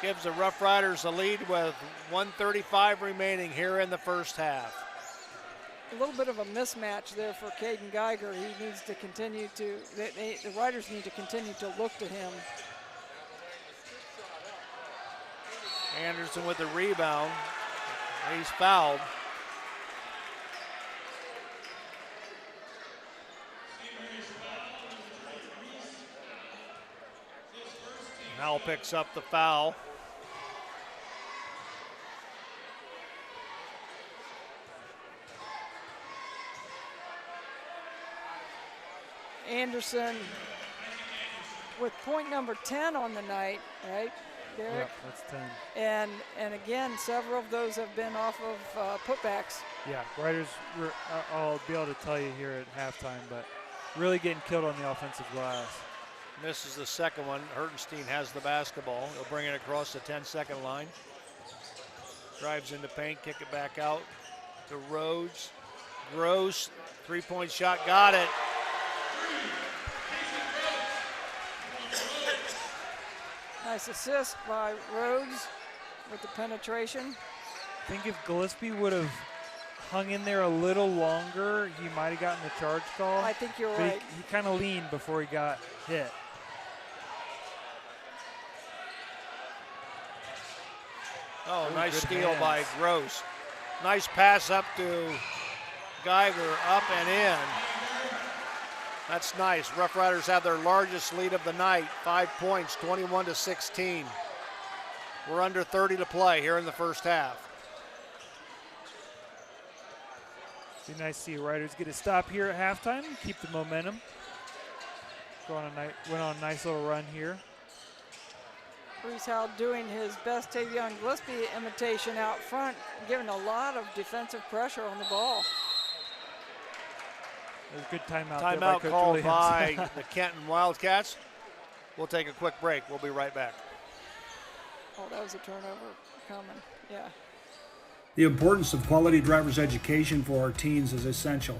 Gives the Rough Riders a lead with 1:35 remaining here in the first half. A little bit of a mismatch there for Caden Geiger. He needs to continue to, the Riders need to continue to look to him. Anderson with the rebound. He's fouled. Howell picks up the foul. Anderson with point number 10 on the night, right, Derek? Yeah, that's 10. And again, several of those have been off of putbacks. Yeah, Riders, I'll be able to tell you here at halftime, but really getting killed on the offensive glass. Misses the second one. Hertenstein has the basketball. He'll bring it across the 10-second line. Drives into paint, kick it back out to Rhodes. Gross, three-point shot, got it. Nice assist by Rhodes with the penetration. I think if Gillespie would have hung in there a little longer, he might have gotten the charge call. I think you're but right. He kind of leaned before he got hit. Oh, nice good steal hands. by Gross. Nice pass up to Geiger, up and in. That's nice. Rough Riders have their largest lead of the night, 5 points, 21-16. We're under 30 to play here in the first half. Be nice to see Riders get a stop here at halftime, keep the momentum. Went on a nice little run here. Bruce Howell doing his best Tavion Gillespie imitation out front, giving a lot of defensive pressure on the ball. There's a good timeout. Timeout there by Coach called Williams. by the Kenton Wildcats. We'll take a quick break. We'll be right back. Oh, that was a turnover coming. Yeah. The importance of quality driver's education for our teens is essential.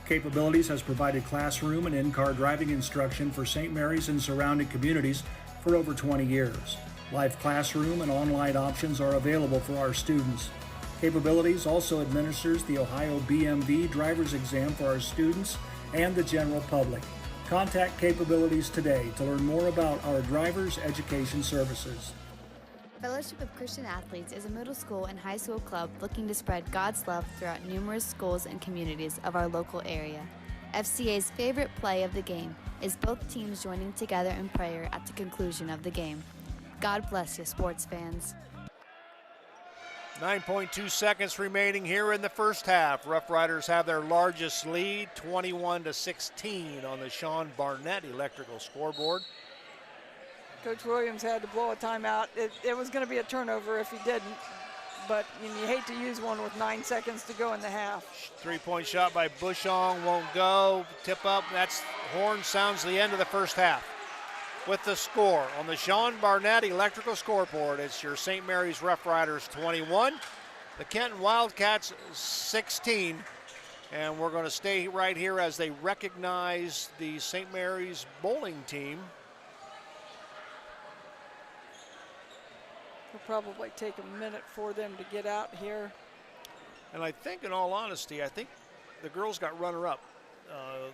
Capabilities has provided classroom and in-car driving instruction for St. Mary's and surrounding communities for over 20 years. Live classroom and online options are available for our students. Capabilities also administers the Ohio BMV driver's exam for our students and the general public. Contact Capabilities today to learn more about our driver's education services. Fellowship of Christian Athletes is a middle school and high school club looking to spread God's love throughout numerous schools and communities of our local area. FCA's favorite play of the game is both teams joining together in prayer at the conclusion of the game. God bless you, sports fans. 9.2 seconds remaining here in the first half. Rough Riders have their largest lead, 21-16 on the Sean Barnett Electrical scoreboard. Coach Williams had to blow a timeout. It was going to be a turnover if he didn't, but you hate to use one with 9 seconds to go in the half. Three-point shot by Bushong won't go. Tip up. That's horn sounds the end of the first half. With the score on the Sean Barnett Electrical scoreboard, it's your St. Mary's Rough Riders 21, the Kenton Wildcats 16, and we're going to stay right here as they recognize the St. Mary's bowling team. It'll probably take a minute for them to get out here. And I think, in all honesty, I think the girls got runner-up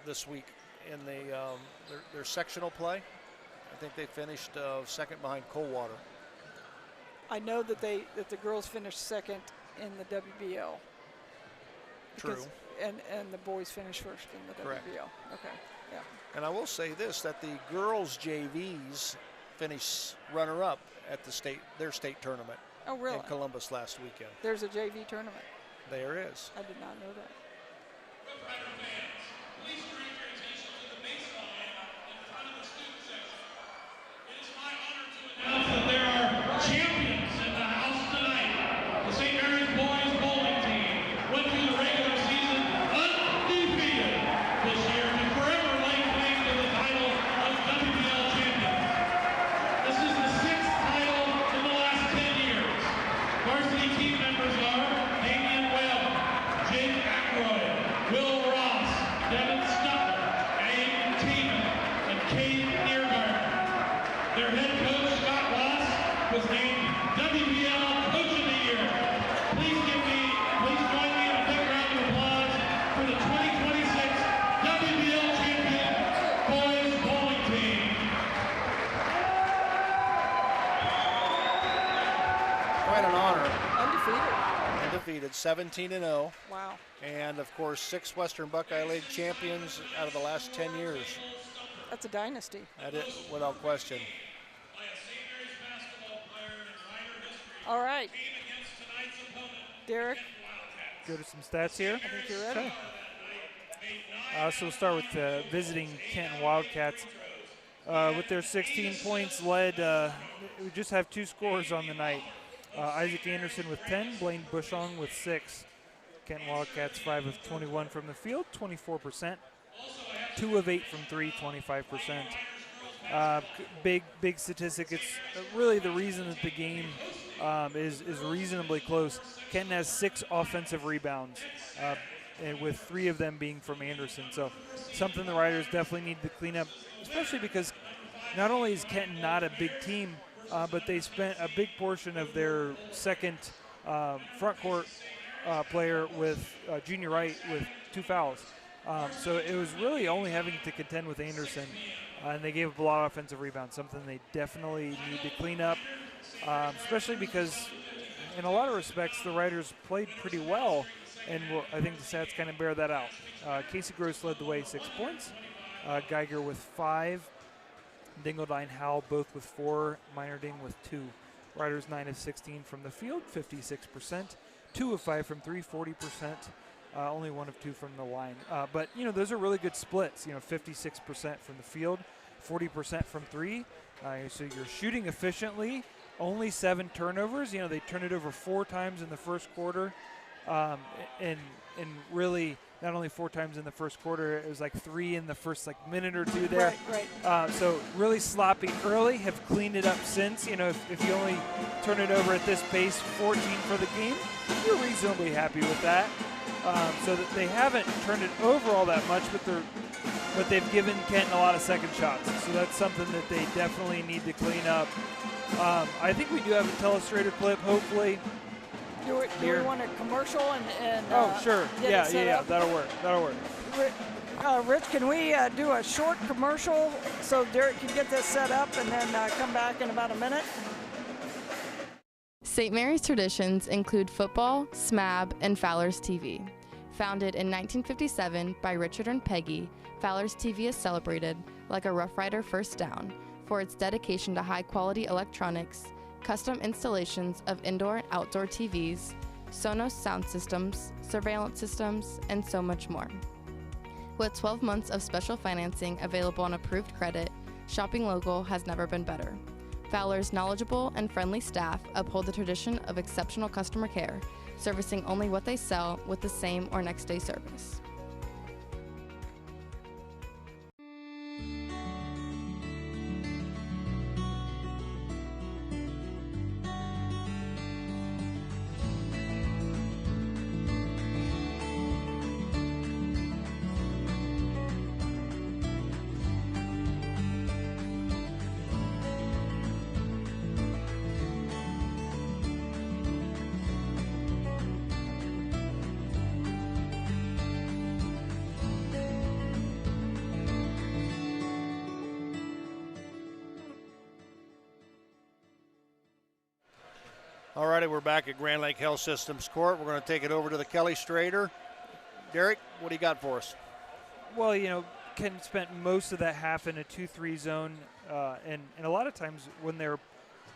this week in their sectional play. I think they finished second behind Coldwater. I know that the girls finished second in the WBL. True. And the boys finished first in the Correct. WBL. Okay. Yeah. And I will say this, that the girls' JVs finished runner-up at their state tournament. Oh, really? In Columbus last weekend. There's a JV tournament. There is. I did not know that. That there are champions in the house tonight. The St. Mary's boys bowling team went through the regular season undefeated this year to forever lay claim to the title of WBL champions. This is the 6th title in the last 10 years. Varsity team members are Damian Webb, Jake Ackroyd, Will Ross, Devin Stuttler, Abe Tiemann, and Kate Neergarten. Their head coach, Scott Ross, was named WBL Coach of the Year. Please join me in a big round of applause for the 2026 WBL champion boys bowling team. Quite an honor. Undefeated. 17-0. Wow. And, of course, 6 Western Buckeye League champions out of the last 10 years. That's a dynasty. That is, without question. All right. Derek. Go to some stats here. I think you're ready. So we'll start with visiting Kenton Wildcats. With their 16 points led, we just have 2 scores on the night. Isaac Anderson with 10, Blaine Bushong with 6. Kenton Wildcats 5 of 21 from the field, 24%. 2 of 8 from 3, 25%. Big statistic. It's really the reason that the game is reasonably close. Kenton has 6 offensive rebounds, and with 3 of them being from Anderson. So something the Riders definitely need to clean up, especially because not only is Kenton not a big team, but they spent a big portion of their second front court player with Junior Wright with 2 fouls. So it was really only having to contend with Anderson, and they gave up a lot of offensive rebounds, something they definitely need to clean up, especially because in a lot of respects the Riders played pretty well, and I think the stats kind of bear that out. Casey Gross led the way, 6 points. Geiger with 5. Dingeldine Howell both with 4. Minerding with 2. Riders 9 of 16 from the field, 56%. 2 of 5 from 3, 40%. Only 1 of 2 from the line. But, those are really good splits. 56% from the field, 40% from 3. So you're shooting efficiently. Only 7 turnovers. They turned it over 4 times in the first quarter. And really not only 4 times in the first quarter, it was like 3 in the first minute or 2 there. Right. So really sloppy early, have cleaned it up since. If you only turn it over at this pace, 14 for the game, you're reasonably happy with that. So that they haven't turned it over all that much, but they've given Kenton a lot of second shots. So that's something that they definitely need to clean up. I think we do have a telestrator clip, hopefully. Do we want a commercial and oh, sure. Yeah. Up? That'll work. Rich, can we do a short commercial so Derek can get this set up and then come back in about a minute? St. Mary's traditions include football, SMAB, and Fowler's TV. Founded in 1957 by Richard and Peggy, Fowler's TV is celebrated, like a Rough Rider first down, for its dedication to high-quality electronics, custom installations of indoor and outdoor TVs, Sonos sound systems, surveillance systems, and so much more. With 12 months of special financing available on approved credit, shopping local has never been better. Fowler's knowledgeable and friendly staff uphold the tradition of exceptional customer care, servicing only what they sell with the same or next day service. All righty, we're back at Grand Lake Health Systems Court. We're going to take it over to the Kelly Strader. Derek, what do you got for us? Well, Kenton spent most of that half in a 2-3 zone, and a lot of times when they're,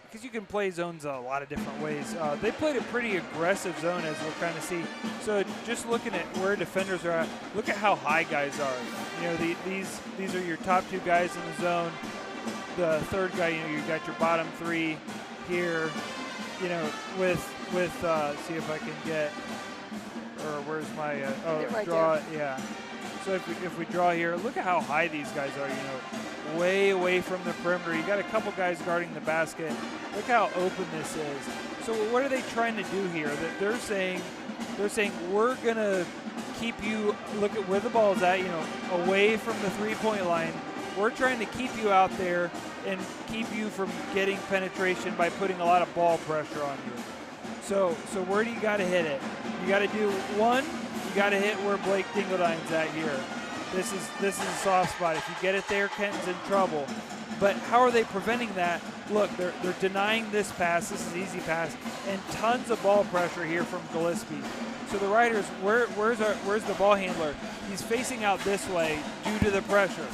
because you can play zones a lot of different ways, they played a pretty aggressive zone, as we're kind of see. So just looking at where defenders are at, look at how high guys are. These are your top 2 guys in the zone. The third guy, you got your bottom 3 here. With see if I can get, or where's my right draw? there. Yeah. So if we draw here, look at how high these guys are. Way away from the perimeter. You got a couple guys guarding the basket. Look how open this is. So what are they trying to do here? They're saying we're gonna keep you, look at where the ball's at. Away from the 3-point line. We're trying to keep you out there and keep you from getting penetration by putting a lot of ball pressure on you. So where do you got to hit it? You got to do one. You got to hit where Blake Dingledine's at here. This is a soft spot. If you get it there, Kenton's in trouble. But how are they preventing that? Look, they're denying this pass. This is easy pass, and tons of ball pressure here from Gillespie. So the Riders, where's the ball handler? He's facing out this way due to the pressure.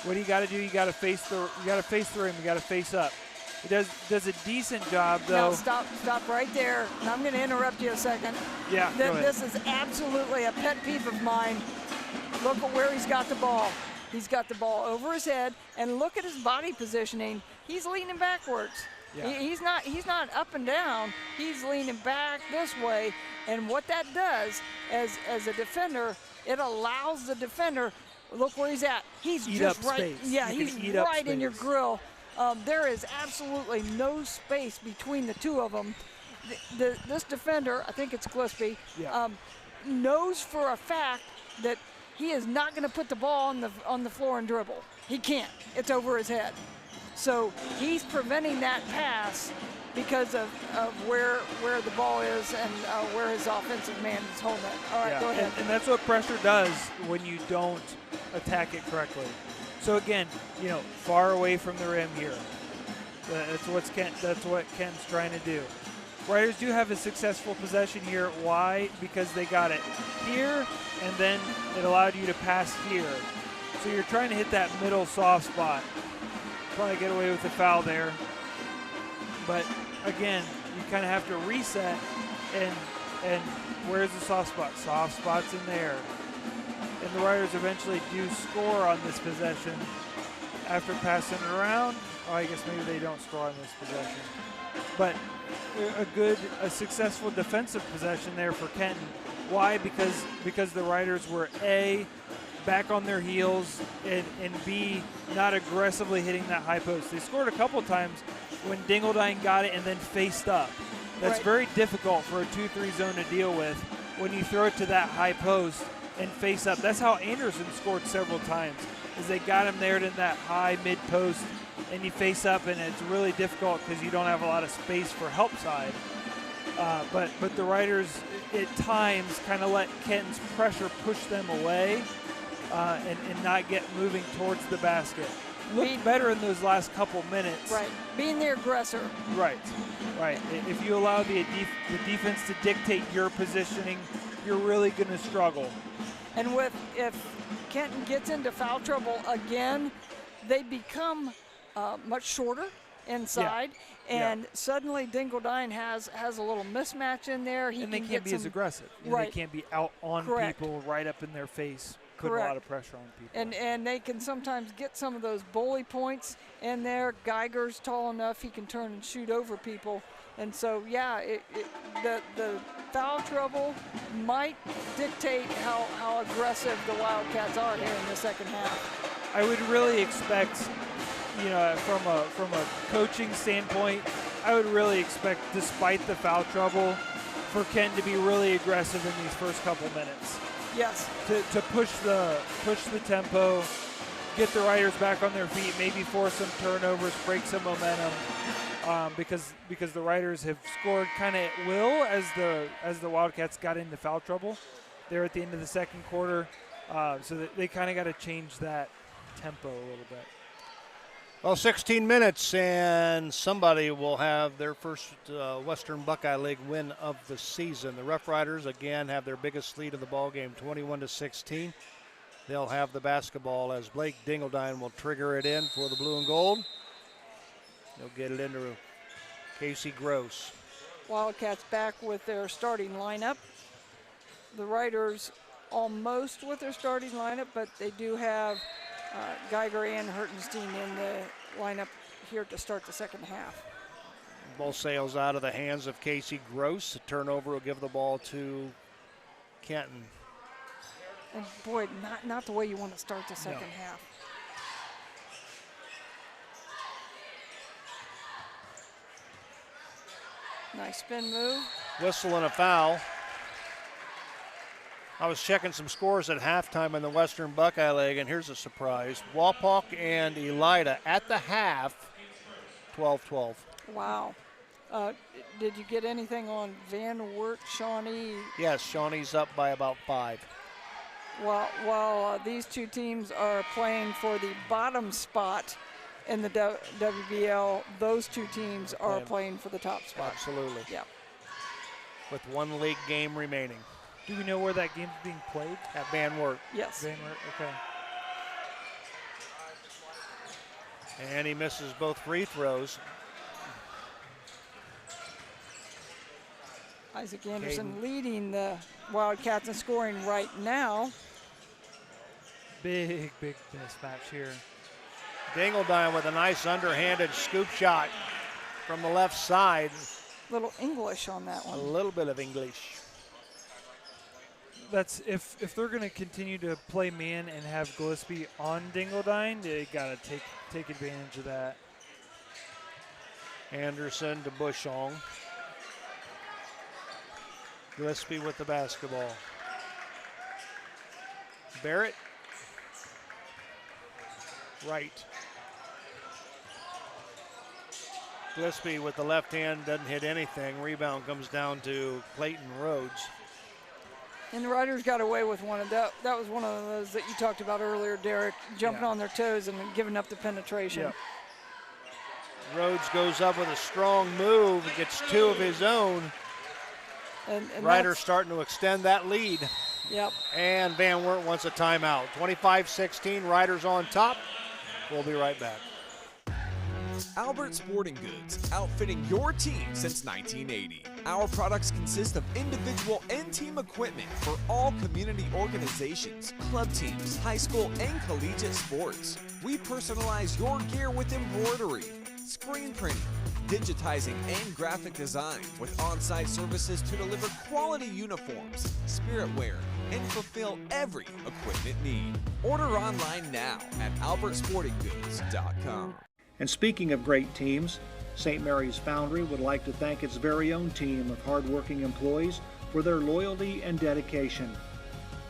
What do you got to do? You got to face the rim. You got to face up. He does a decent job, though. Now stop right there. And I'm going to interrupt you a second. Yeah, go ahead. This is absolutely a pet peeve of mine. Look at where he's got the ball. He's got the ball over his head, and look at his body positioning. He's leaning backwards. Yeah. He's not up and down. He's leaning back this way, and what that does as a defender, it allows the defender. Look where he's at. He's eat just up right. space. Yeah, you he's right in your grill. There is absolutely no space between the two of them. This defender, I think it's Gillespie, knows for a fact that he is not going to put the ball on the floor and dribble. He can't. It's over his head. So he's preventing that pass because of where the ball is and where his offensive man is holding it. All right, go ahead. And that's what pressure does when you don't attack it correctly. So again, far away from the rim here. That's what Kenton's trying to do. Riders do have a successful possession here. Why? Because they got it here, and then it allowed you to pass here. So you're trying to hit that middle soft spot. Probably get away with the foul there. But again, you kind of have to reset, and where's the soft spot? Soft spot's in there. And the Riders eventually do score on this possession after passing it around. Oh, I guess maybe they don't score on this possession. But a successful defensive possession there for Kenton. Why? Because the Riders were A, back on their heels, and B, not aggressively hitting that high post. They scored a couple times when Dingeldine got it and then faced up. That's very difficult for a 2-3 zone to deal with when you throw it to that high post and face up. That's how Anderson scored several times, is they got him there in that high mid post, and you face up, and it's really difficult because you don't have a lot of space for help side. But the Riders at times kind of let Kenton's pressure push them away and not get moving towards the basket. Looked better in those last couple minutes. Right, being the aggressor. Right. If you allow the defense to dictate your positioning, you're really going to struggle. And if Kenton gets into foul trouble again, they become much shorter inside, and suddenly Dingeldine has a little mismatch in there. And they can't be as aggressive. They can't be out on people right up in their face, putting a lot of pressure on people. And they can sometimes get some of those bully points in there. Geiger's tall enough, he can turn and shoot over people. And so, the foul trouble might dictate how aggressive the Wildcats are here in the second half. I would really expect, from a coaching standpoint, I would really expect, despite the foul trouble, for Kenton to be really aggressive in these first couple minutes. Yes. To push the tempo, get the Riders back on their feet, maybe force some turnovers, break some momentum. Because the Riders have scored kind of at will as the Wildcats got into foul trouble there at the end of the second quarter. So they kind of got to change that tempo a little bit. Well, 16 minutes, and somebody will have their first Western Buckeye League win of the season. The Rough Riders, again, have their biggest lead of the ball game, 21-16. They'll have the basketball as Blake Dingledine will trigger it in for the blue and gold. They'll get it into Casey Gross. Wildcats back with their starting lineup. The Riders almost with their starting lineup, but they do have Geiger and Hertenstein in the lineup here to start the second half. Ball sails out of the hands of Casey Gross. The turnover will give the ball to Kenton. And boy, not the way you want to start the second half. Nice spin move. Whistle and a foul. I was checking some scores at halftime in the Western Buckeye League, and here's a surprise. Wapak and Elida at the half, 12-12. Wow. Did you get anything on Van Wert, Shawnee? Yes, Shawnee's up by about 5. While these two teams are playing for the bottom spot in the WBL, those two teams are playing for the top spot. Absolutely. Yeah. With one league game remaining. Do we know where that game's being played? At Van Wert. Yes. Van Wert, okay. And he misses both free throws. Isaac Anderson leading the Wildcats in scoring right now. Big mismatch here. Dingledine with a nice underhanded scoop shot from the left side. Little English on that one. A little bit of English. That's if they're going to continue to play man and have Gillespie on Dingledine, they got to take advantage of that. Anderson to Bushong. Gillespie with the basketball. Barrett. Right. Gillespie with the left hand doesn't hit anything. Rebound comes down to Clayton Rhodes. And the Riders got away with one of that. That was one of those that you talked about earlier, Derek, jumping on their toes and giving up the penetration. Yep. Rhodes goes up with a strong move, gets 2 of his own. And Riders starting to extend that lead. Yep. And Van Wert wants a timeout. 25-16, Riders on top. We'll be right back. Albert Sporting Goods, outfitting your team since 1980. Our products consist of individual and team equipment for all community organizations, club teams, high school and collegiate sports. We personalize your gear with embroidery, screen printing, digitizing and graphic design with on-site services to deliver quality uniforms, spirit wear, and fulfill every equipment need. Order online now at albertsportinggoods.com. And speaking of great teams, St. Mary's Foundry would like to thank its very own team of hardworking employees for their loyalty and dedication.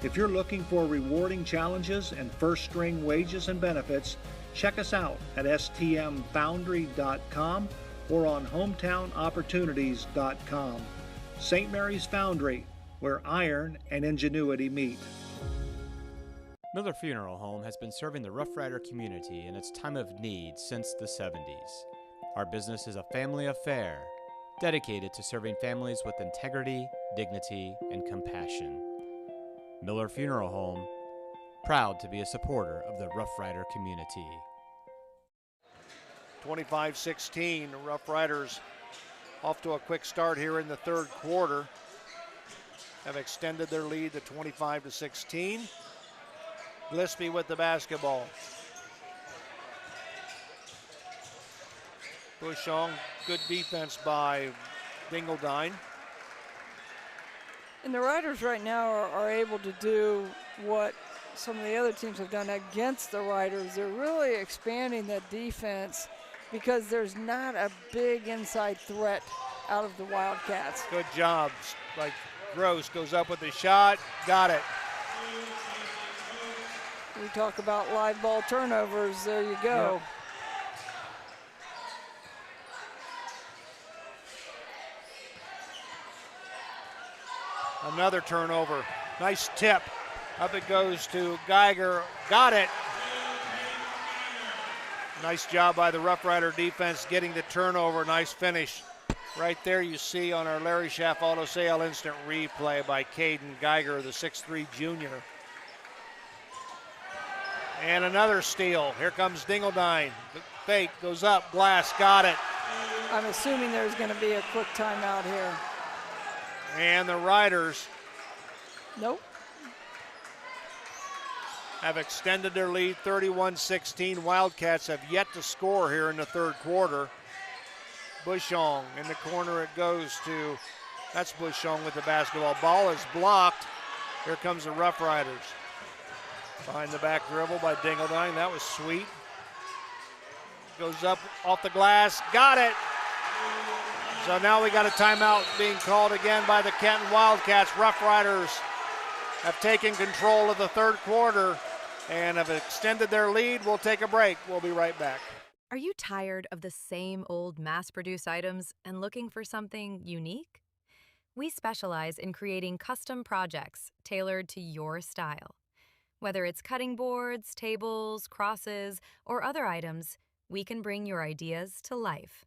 If you're looking for rewarding challenges and first-string wages and benefits, check us out at stmfoundry.com or on hometownopportunities.com. St. Mary's Foundry, where iron and ingenuity meet. Miller Funeral Home has been serving the Rough Rider community in its time of need since the 70s. Our business is a family affair, dedicated to serving families with integrity, dignity, and compassion. Miller Funeral Home, proud to be a supporter of the Rough Rider community. 25-16, the Rough Riders off to a quick start here in the third quarter. Have extended their lead to 25-16. Gillespie with the basketball. Bushong, good defense by Dingledine. And the Riders right now are able to do what some of the other teams have done against the Riders. They're really expanding that defense because there's not a big inside threat out of the Wildcats. Good job. Like Gross goes up with the shot, got it. We talk about live ball turnovers, there you go. Yep. Another turnover. Nice tip. Up it goes to Geiger. Got it. Nice job by the Rough Rider defense getting the turnover. Nice finish. Right there you see on our Larry Schaff Auto Sale instant replay by Caden Geiger, the 6'3 junior. And another steal. Here comes Dingledine. The fake goes up. Glass got it. I'm assuming there's going to be a quick timeout here. And the Riders Nope. have extended their lead 31-16. Wildcats have yet to score here in the third quarter. Bushong in the corner it goes to. That's Bushong with the basketball. Ball is blocked. Here comes the Rough Riders. Behind the back dribble by Dingledine. That was sweet. Goes up off the glass. Got it. So now we got a timeout being called again by the Kenton Wildcats. Rough Riders have taken control of the third quarter and have extended their lead. We'll take a break. We'll be right back. Are you tired of the same old mass-produced items and looking for something unique? We specialize in creating custom projects tailored to your style. Whether it's cutting boards, tables, crosses, or other items, we can bring your ideas to life.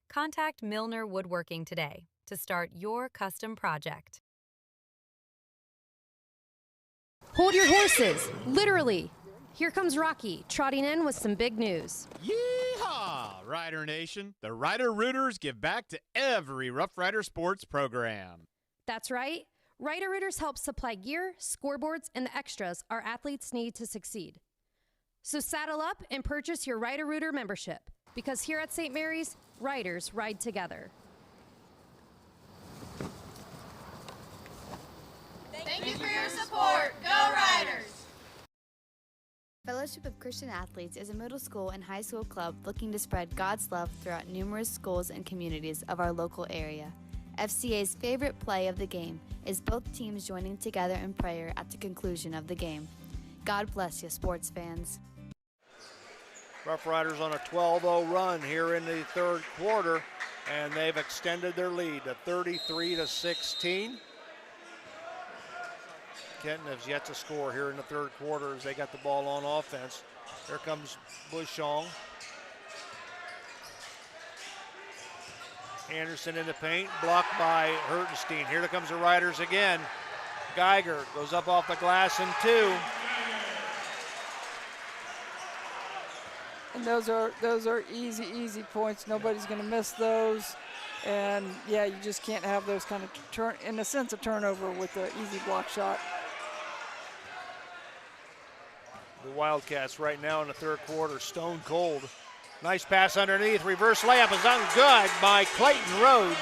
Contact Milner Woodworking today to start your custom project. Hold your horses, literally. Here comes Rocky, trotting in with some big news. Yeehaw, Rider Nation. The Rider Rooters give back to every Rough Rider sports program. That's right. Rider Rooters help supply gear, scoreboards, and the extras our athletes need to succeed. So saddle up and purchase your Rider Rooter membership, because here at St. Mary's, Riders ride together. Thank you for your support. Go Riders! Fellowship of Christian Athletes is a middle school and high school club looking to spread God's love throughout numerous schools and communities of our local area. FCA's favorite play of the game is both teams joining together in prayer at the conclusion of the game. God bless you, sports fans. Rough Riders on a 12-0 run here in the third quarter, and they've extended their lead to 33-16. Kenton has yet to score here in the third quarter as they got the ball on offense. Here comes Bushong. Anderson in the paint, blocked by Hertenstein. Here comes the Riders again. Geiger goes up off the glass and two. And those are easy points. Nobody's going to miss those. And yeah, you just can't have those kind of in a sense of turnover with the easy block shot. The Wildcats right now in the third quarter, stone cold. Nice pass underneath, reverse layup is good by Clayton Rhodes.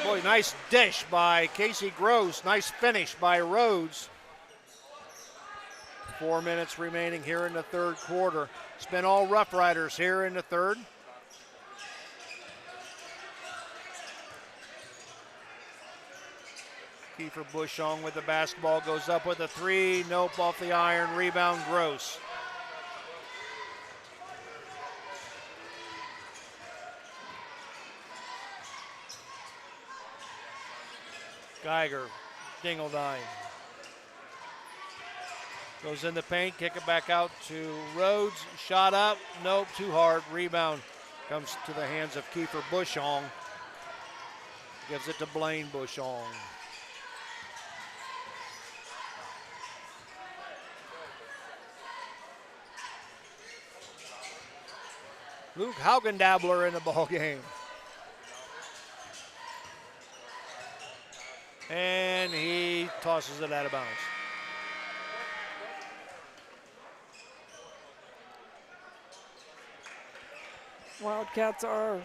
Boy, nice dish by Casey Gross, nice finish by Rhodes. 4 minutes remaining here in the third quarter. It's been all Rough Riders here in the third. Kiefer Bushong with the basketball, goes up with a three, nope, off the iron, rebound Gross. Geiger, Dingledine. Goes in the paint, kick it back out to Rhodes, shot up, nope, too hard, rebound comes to the hands of Kiefer Bushong. Gives it to Blaine Bushong. Luke Haugendabler in the ball game. And he tosses it out of bounds. Wildcats are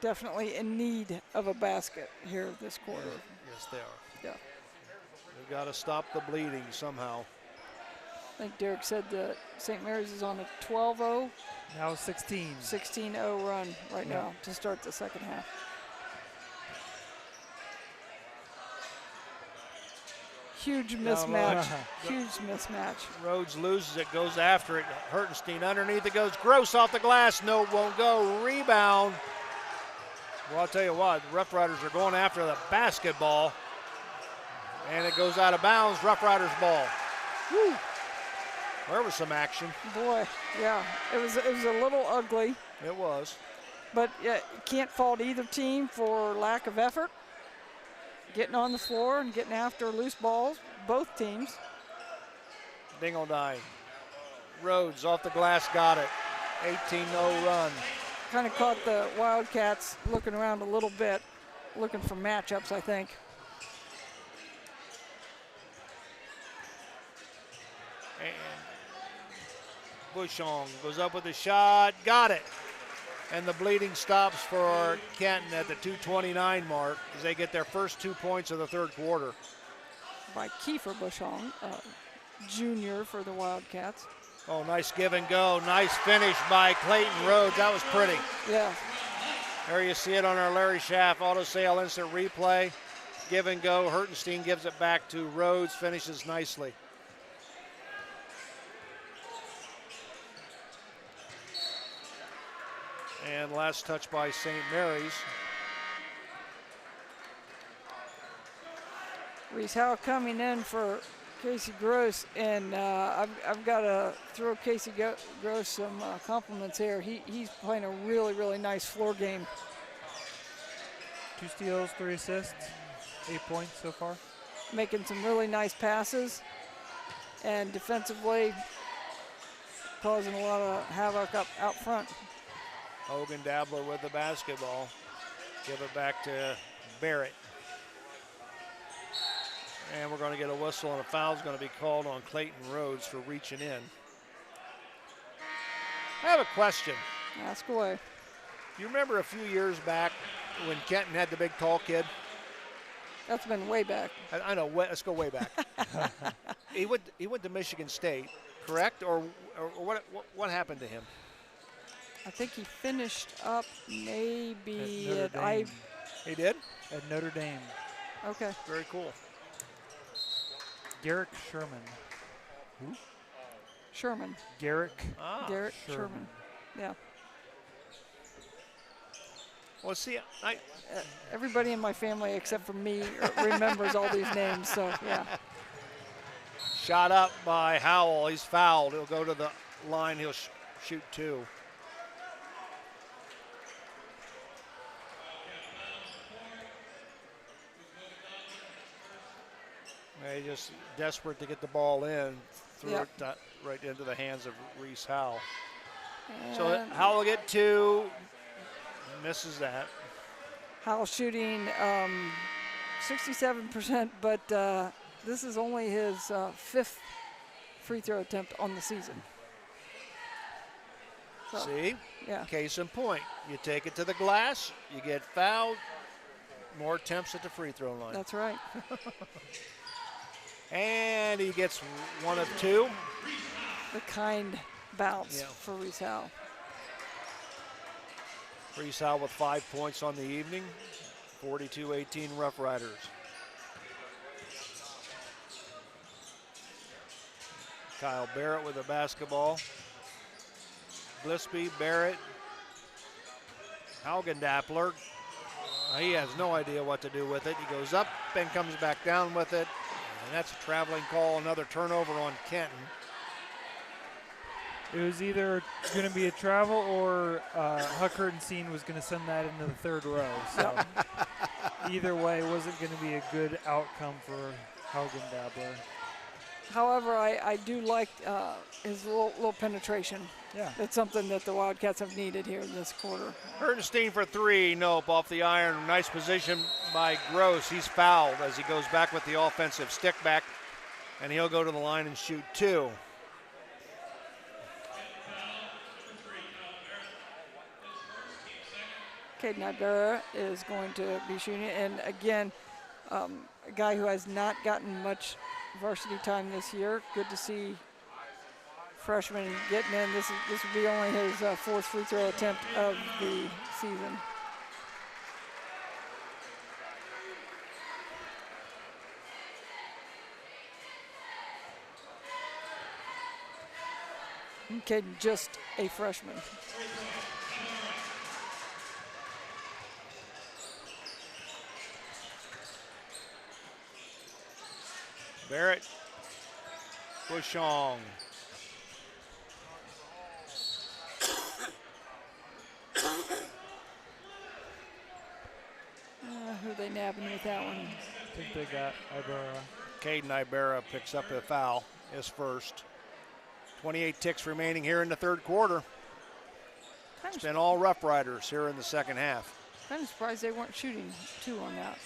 definitely in need of a basket here this quarter. Yes, they are. Yeah. They've got to stop the bleeding somehow. I think Derek said that St. Mary's is on a 12-0. Now 16. 16-0 run right now to start the second half. Huge mismatch. Huge mismatch. Rhodes loses it, goes after it. Hertenstein underneath it goes. Gross off the glass. No, won't go. Rebound. Well, I'll tell you what, the Rough Riders are going after the basketball. And it goes out of bounds. Rough Riders ball. Woo. There was some action. Boy, yeah, it was a little ugly. It was. But you can't fault either team for lack of effort. Getting on the floor and getting after loose balls, both teams. Dingle-Dine. Rhodes off the glass, got it. 18-0 run. Kind of caught the Wildcats looking around a little bit, looking for matchups, I think. And Bushong goes up with a shot, got it. And the bleeding stops for Kenton at the 2:29 mark as they get their first 2 points of the third quarter. By Kiefer Bushong, junior for the Wildcats. Oh, nice give and go. Nice finish by Clayton Rhodes. That was pretty. Yeah. There you see it on our Larry Schaff auto sale instant replay. Give and go. Hertenstein gives it back to Rhodes, finishes nicely. And last touch by St. Mary's. Reese Howe coming in for Casey Gross, and I've got to throw Casey Gross some compliments here. He's playing a really, really nice floor game. 2 steals, 3 assists, 8 points so far. Making some really nice passes, and defensively causing a lot of havoc out front. Hogan Dabbler with the basketball. Give it back to Barrett. And we're going to get a whistle, and a foul is going to be called on Clayton Rhodes for reaching in. I have a question. Ask away. You remember a few years back when Kenton had the big tall kid? That's been way back. I know. Let's go way back. He went to Michigan State, correct? Or what happened to him? I think he finished up maybe at Notre Dame. He did? At Notre Dame. Okay. Very cool. Garrick Sherman. Who? Sherman. Garrick. Garrick Sherman. Yeah. Well, see, everybody in my family except for me remembers all these names, so yeah. Shot up by Howell. He's fouled. He'll go to the line. He'll shoot 2. They just desperate to get the ball in, threw it right into the hands of Reese Howell. So Howell will get 2, misses that. Howell shooting 67%, but this is only his 5th free throw attempt on the season. So, see? Yeah. Case in point. You take it to the glass, you get fouled, more attempts at the free throw line. That's right. And he gets 1 of 2. The kind bounce for Reese Howell. Reese Howell with 5 points on the evening. 42-18 Rough Riders. Kyle Barrett with the basketball. Gillespie, Barrett, Haugendappler. He has no idea what to do with it. He goes up and comes back down with it. And that's a traveling call, another turnover on Kenton. It was either going to be a travel or Huck Hertenstein was going to send that into the third row. So either way, it wasn't going to be a good outcome for Haugendappler. However, I do like his little penetration. Yeah. That's something that the Wildcats have needed here in this quarter. Hertenstein for 3, nope, off the iron. Nice position by Gross. He's fouled as he goes back with the offensive stick back, and he'll go to the line and shoot 2. Caden Ibarra is going to be shooting, and again, a guy who has not gotten much varsity time this year. Good to see freshman getting in. This will be only his 4th free throw attempt of the season. And Caden just a freshman. Barrett, Bushong, nabbing with that one. I think they got Ibarra. Caden Ibarra picks up a foul, his first. 28 ticks remaining here in the third quarter. It's been all Rough Riders here in the second half. Kind of surprised they weren't shooting 2 on that.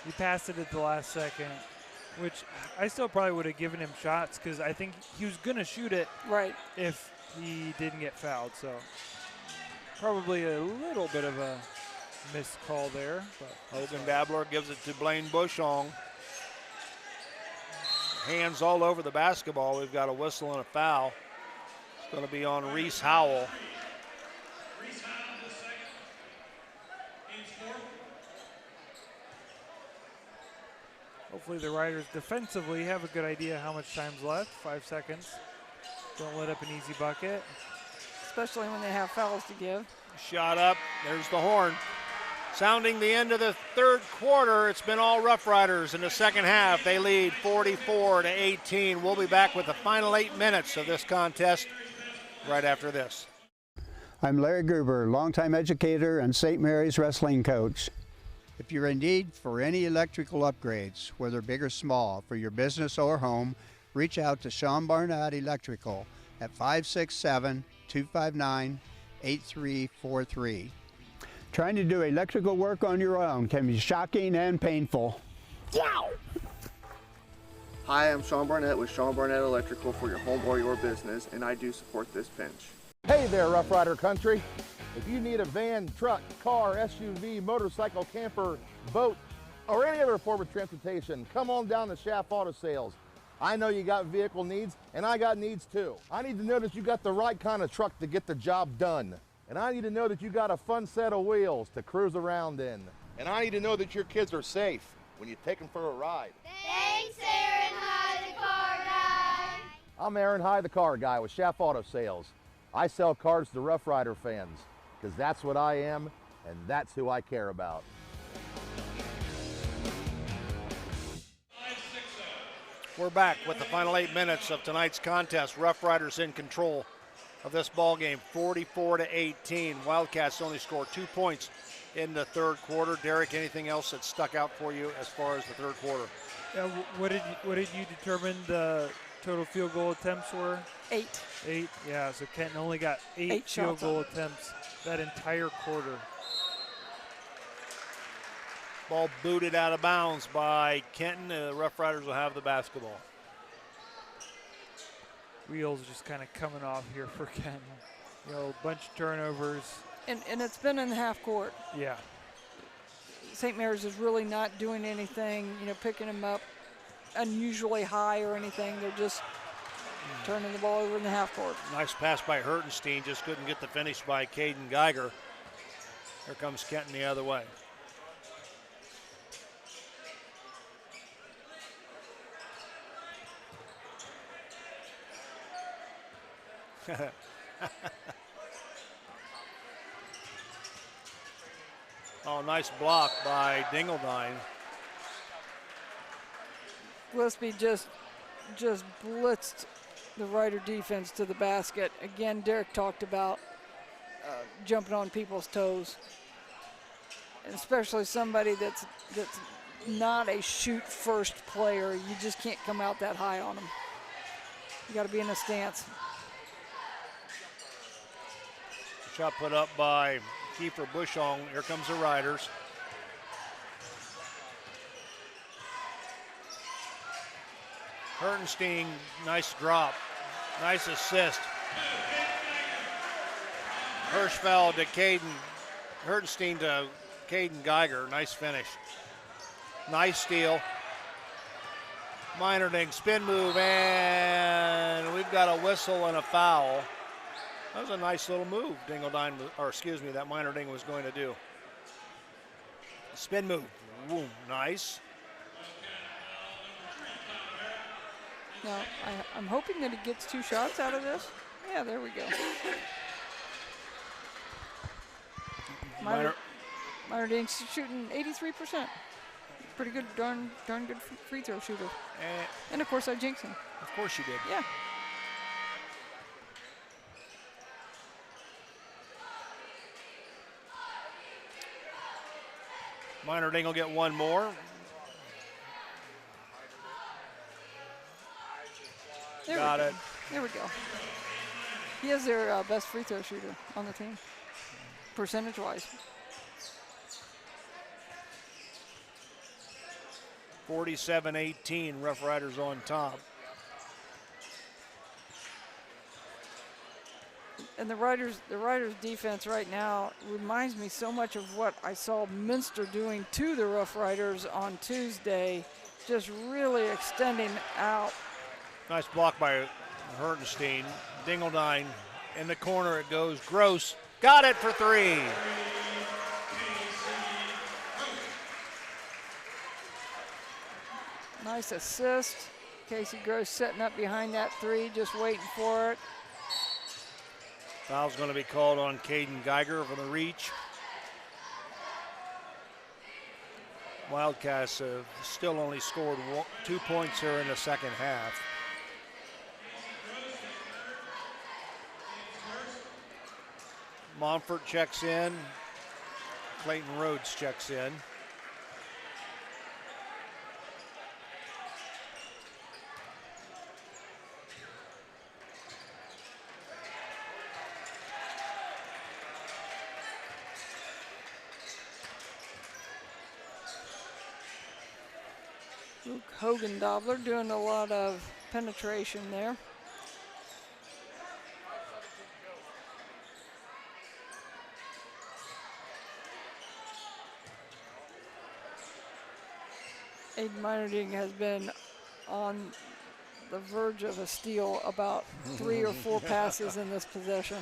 He passed it at the last second, which I still probably would have given him shots because I think he was going to shoot it if he didn't get fouled. So probably a little bit of a missed call there. But Logan Dabler gives it to Blaine Bushong. Hands all over the basketball. We've got a whistle and a foul. It's going to be on Reese Howell. Hopefully the Riders defensively have a good idea how much time's left. 5 seconds. Don't let up an easy bucket. Especially when they have fouls to give. Shot up. There's the horn. Sounding the end of the third quarter. It's been all Rough Riders in the second half. They lead 44-18. We'll be back with the final 8 minutes of this contest right after this. I'm Larry Gruber, longtime educator and St. Mary's wrestling coach. If you're in need for any electrical upgrades, whether big or small, for your business or home, reach out to Sean Barnett Electrical at 567-259-8343. Trying to do electrical work on your own can be shocking and painful. Wow! Hi, I'm Sean Barnett with Sean Barnett Electrical for your home or your business, and I do support this pinch. Hey there, Rough Rider Country. If you need a van, truck, car, SUV, motorcycle, camper, boat, or any other form of transportation, come on down to Shaft Auto Sales. I know you got vehicle needs, and I got needs too. I need to know that you got the right kind of truck to get the job done. And I need to know that you got a fun set of wheels to cruise around in. And I need to know that your kids are safe when you take them for a ride. Thanks, Aaron High, the car guy. I'm Aaron High, the car guy with Shaft Auto Sales. I sell cars to Rough Rider fans, because that's what I am, and that's who I care about. We're back with the final 8 minutes of tonight's contest. Rough Riders in control of this ball game, 44-18. Wildcats only scored 2 points in the third quarter. Derek, anything else that stuck out for you as far as the third quarter? Yeah, what did you determine the total field goal attempts were? 8. 8, yeah, so Kenton only got 8 field goal attempts that entire quarter. Ball booted out of bounds by Kenton. The Rough Riders will have the basketball. Wheels just kind of coming off here for Kenton. You know, a bunch of turnovers. And it's been in the half court. Yeah. St. Mary's is really not doing anything, picking them up unusually high or anything. They're just turning the ball over in the half court. Nice pass by Hertenstein, just couldn't get the finish by Caden Geiger. Here comes Kenton the other way. Oh, nice block by Dingledine. Gillespie just blitzed the Rider defense to the basket. Again, Derek talked about jumping on people's toes, and especially somebody that's not a shoot-first player. You just can't come out that high on them. You got to be in a stance. Shot put up by Kiefer Bushong. Here comes the Riders. Hertenstein, nice drop. Nice assist. Hirschfeld to Caden. Hertenstein to Caden Geiger. Nice finish. Nice steal. Meinerding, spin move, and we've got a whistle and a foul. That was a nice little move that Meinerding was going to do. Spin move, woo, nice. Now, I'm hoping that he gets 2 shots out of this. Yeah, there we go. Meinerding's shooting 83%. Pretty good, darn good free throw shooter. And of course I jinxed him. Of course you did. Yeah. Minor Ding will get one more. Got it. There we go. He is their best free throw shooter on the team, percentage-wise. 47-18, Rough Riders on top. And the Riders' defense right now reminds me so much of what I saw Minster doing to the Rough Riders on Tuesday, just really extending out. Nice block by Hertenstein. Dingledine in the corner it goes. Gross got it for three. Nice assist. Casey Gross setting up behind that three, just waiting for it. Foul's going to be called on Caden Geiger for the reach. Wildcats have still only scored 2 points here in the second half. Montfort checks in. Clayton Rhodes checks in. Luke Hogan-Dobler doing a lot of penetration there. Aiden Meinerding has been on the verge of a steal about 3 or 4 passes in this possession.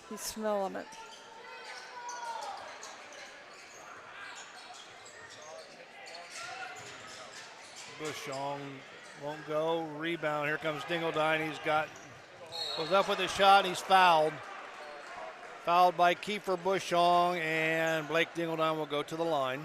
He's smelling it. Bushong won't go. Rebound. Here comes Dingledine. Goes up with a shot. And he's fouled. Fouled by Kiefer Bushong, and Blake Dingledine will go to the line.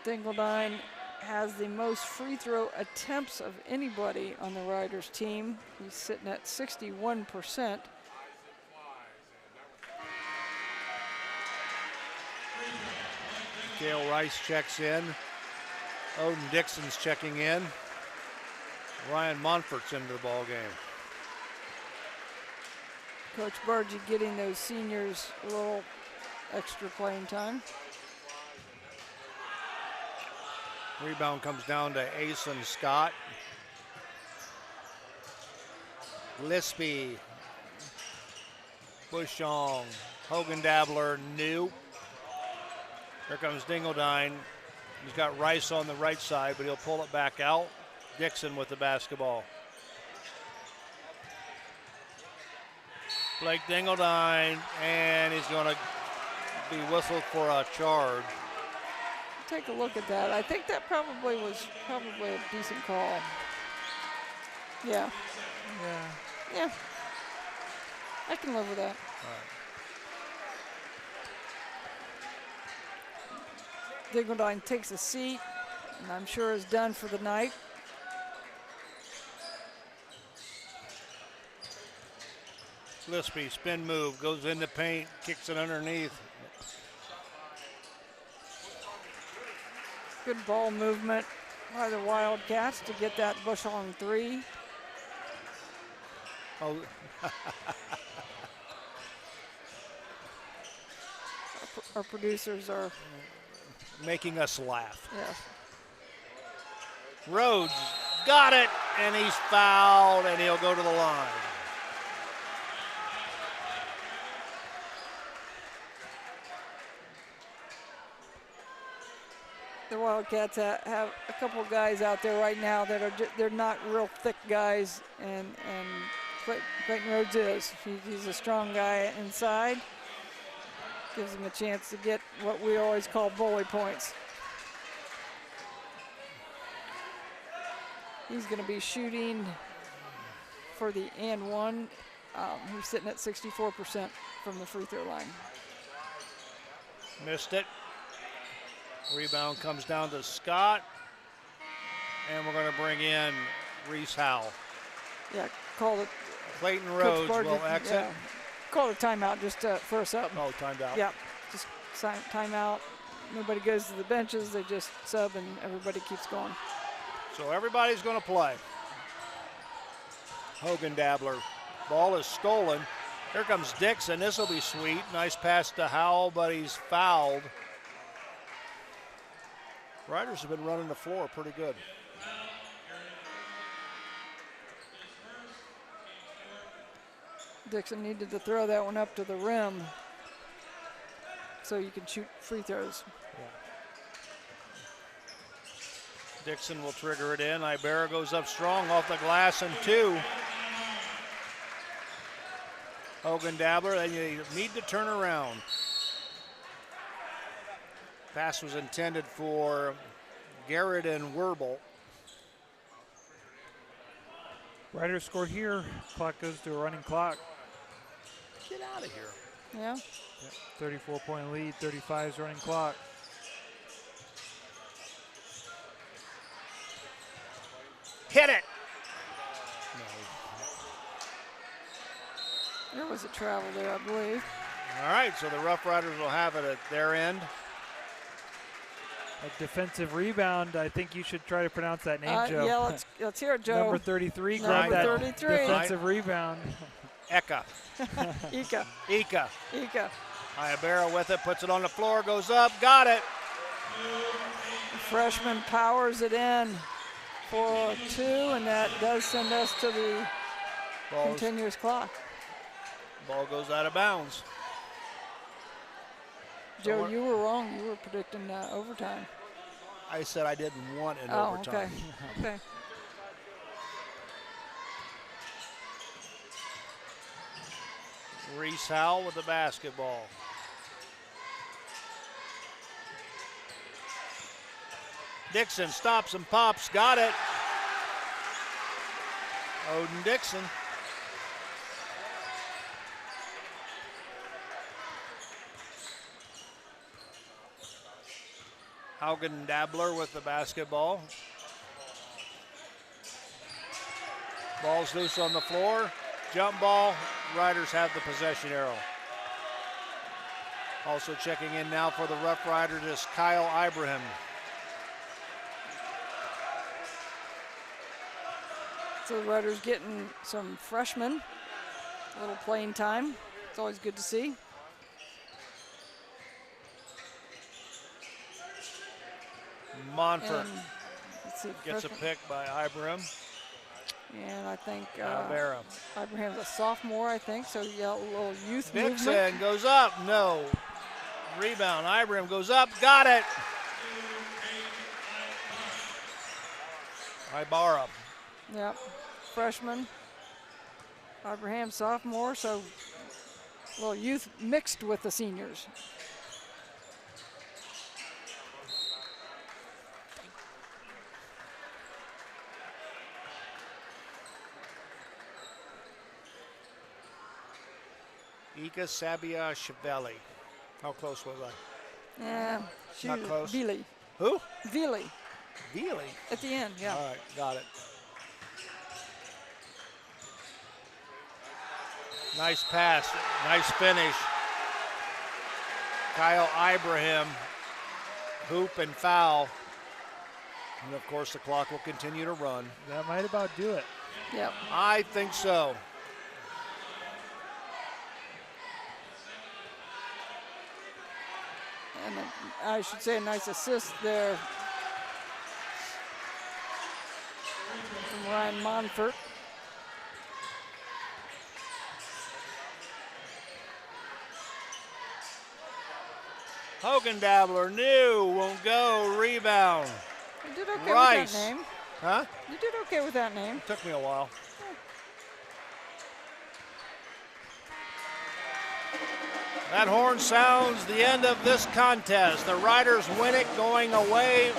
Dingledine has the most free throw attempts of anybody on the Riders team. He's sitting at 61%. Cale Rice checks in. Odin Dixon's checking in. Ryan Montfort's into the ball game. Coach Burgee getting those seniors a little extra playing time. Rebound comes down to Asen Scott. Lispy. Bushong. Hogan-Dabler, new. Here comes Dingledine. He's got Rice on the right side, but he'll pull it back out. Dixon with the basketball. Blake Dingledine, and he's going to be whistled for a charge. Take a look at that. I think that probably was a decent call. Yeah. Yeah. I can live with that. Dingledine takes a seat, and I'm sure is done for the night. Lispy, spin move, goes in the paint, kicks it underneath. Good ball movement by the Wildcats to get that Bushong three. Oh. Our producers are making us laugh. Yes. Rhodes got it, and he's fouled, and he'll go to the line. The Wildcats have a couple of guys out there right now that are they're not real thick guys, and Clayton Rhodes is. He's a strong guy inside. Gives him a chance to get what we always call bully points. He's going to be shooting for the and one. He's sitting at 64% from the free throw line. Missed it. Rebound comes down to Scott. And we're going to bring in Reese Howell. Yeah, call it. Clayton Rhodes will exit. Yeah. called a timeout just for a sub. Oh, timed out. Yeah, just timeout. Nobody goes to the benches. They just sub, and everybody keeps going. So everybody's going to play. Hogan Dabbler. Ball is stolen. Here comes Dixon. This will be sweet. Nice pass to Howell, but he's fouled. Riders have been running the floor pretty good. Dixon needed to throw that one up to the rim so you can shoot free throws. Dixon will trigger it in. Ibarra goes up strong off the glass and 2. Hogan Dabbler, then you need to turn around. Pass was intended for Garrett and Werbel. Riders scored here. Clock goes to a running clock. Get out of here. Yeah. 34-point lead, 35's running clock. Hit it. There was a travel there, I believe. All right, so the Rough Riders will have it at their end. A defensive rebound. I think you should try to pronounce that name, Joe. Yeah, let's hear it, Joe. Number 33 grabbed that 33. Defensive rebound. Eka. Ika. Ibarra with it, puts it on the floor, goes up, got it. The freshman powers it in for 2, and that does send us to the continuous clock. Ball goes out of bounds. Joe, you were wrong. You were predicting overtime. I said I didn't want an overtime. Okay. Reese Howell with the basketball. Dixon stops and pops, got it. Odin Dixon. Haugen Dabbler with the basketball. Ball's loose on the floor. Jump ball. Riders have the possession arrow. Also checking in now for the Rough Riders is Kyle Ibrahim. So the Riders getting some freshmen, a little playing time. It's always good to see. Monfort see, gets a pick by Ibrahim. And I think Ibarra. Ibrahim's a sophomore, I think, so yeah, a little youth Dixon movement. goes up, no. Rebound, Ibrahim goes up, got it. Ibarra. Yep, freshman. Ibrahim sophomore, so a little youth mixed with the seniors. Ika Sabiashvili. How close was I? Yeah, Not close. Vili. Who? Vili. Vili? At the end, yeah. All right, got it. Nice pass, nice finish. Kyle Ibrahim, hoop and foul. And of course the clock will continue to run. That might about do it. Yep. I think so. And I should say a nice assist there from Ryan Monfort. Hogan Dabbler, new, won't go, rebound. You did okay Rice. with that name. Huh? You did okay with that name. Took me a while. That horn sounds the end of this contest. The Riders win it going away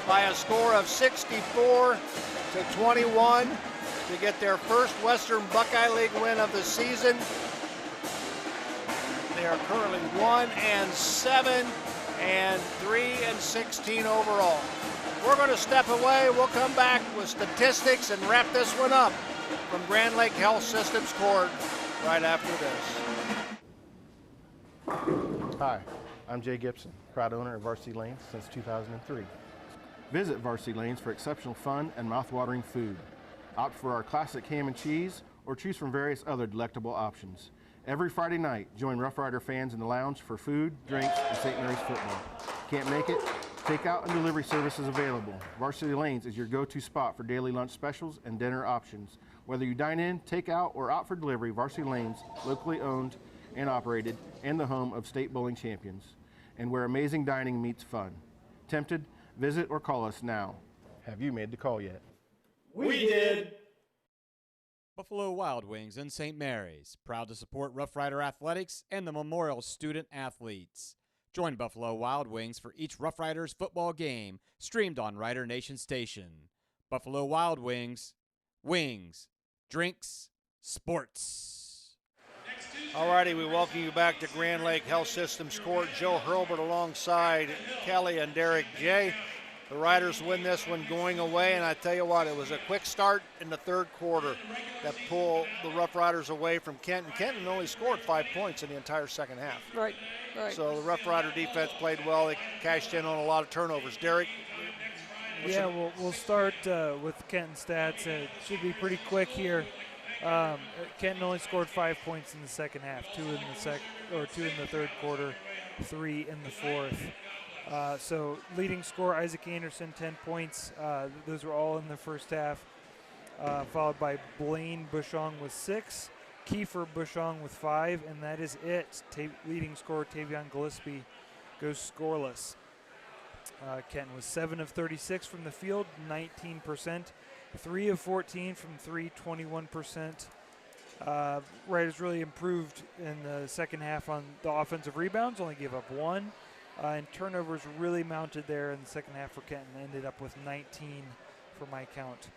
by a score of 64-21 to get their first Western Buckeye League win of the season. They are currently 1-7 and 3-16 overall. We're going to step away. We'll come back with statistics and wrap this one up from Grand Lake Health Systems Court. right after this. Hi, I'm Jay Gibson, proud owner of Varsity Lanes since 2003. Visit Varsity Lanes for exceptional fun and mouth-watering food. Opt for our classic ham and cheese or choose from various other delectable options. Every Friday night, join Rough Rider fans in the lounge for food, drinks, and St. Mary's football. Can't make it? Takeout and delivery services available. Varsity Lanes is your go-to spot for daily lunch specials and dinner options. Whether you dine in, take out, or opt for delivery, Varsity Lanes, locally owned and operated, and the home of state bowling champions, and where amazing dining meets fun. Tempted? Visit or call us now. Have you made the call yet? We did! Buffalo Wild Wings in St. Mary's, proud to support Rough Rider athletics and the Memorial student athletes. Join Buffalo Wild Wings for each Rough Riders football game, streamed on Rider Nation Station. Buffalo Wild Wings, wings, drinks, sports. All righty, we welcome you back to Grand Lake Health Systems Court. Joe Hurlbert alongside Kelly and Derek J. The Riders win this one going away, and I tell you what, it was a quick start in the third quarter that pulled the Rough Riders away from Kenton. Kenton only scored 5 points in the entire second half. Right. So the Rough Rider defense played well. They cashed in on a lot of turnovers. Derek? Yeah, we'll start with Kenton stats. It should be pretty quick here. Kenton only scored 5 points in the second half, 2 in the third quarter, 3 in the fourth. So leading scorer, Isaac Anderson, 10 points. Those were all in the first half, followed by Blaine Bushong with 6, Kiefer Bushong with 5, and that is it. Leading scorer, Tavion Gillespie, goes scoreless. Kenton was 7 of 36 from the field, 19%. 3 of 14 from 3, 21%. Riders really improved in the second half on the offensive rebounds, only gave up 1. And turnovers really mounted there in the second half for Kenton. Ended up with 19 for my count.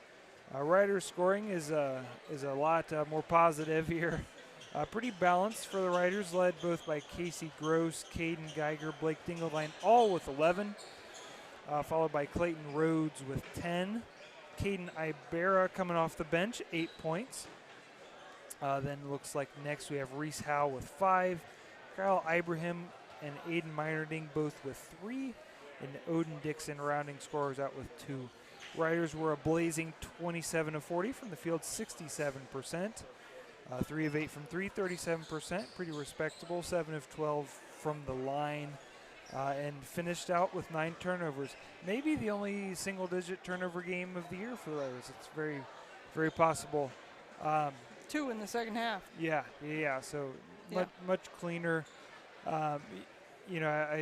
Riders scoring is a lot more positive here. Pretty balanced for the Riders, led both by Casey Gross, Caden Geiger, Blake Dingledine, all with 11. Followed by Clayton Rhodes with 10. Caden Ibarra coming off the bench, 8 points. Then looks like next we have Reese Howe with 5. Kyle Ibrahim and Aiden Meinerding both with 3. And Odin Dixon rounding scorers out with 2. Riders were a blazing 27 of 40 from the field, 67%. 3 of 8 from 3, 37%. Pretty respectable. 7 of 12 from the line. And finished out with 9 turnovers. Maybe the only single-digit turnover game of the year for the Riders. It's very, very possible. 2 in the second half. Yeah. So much cleaner. I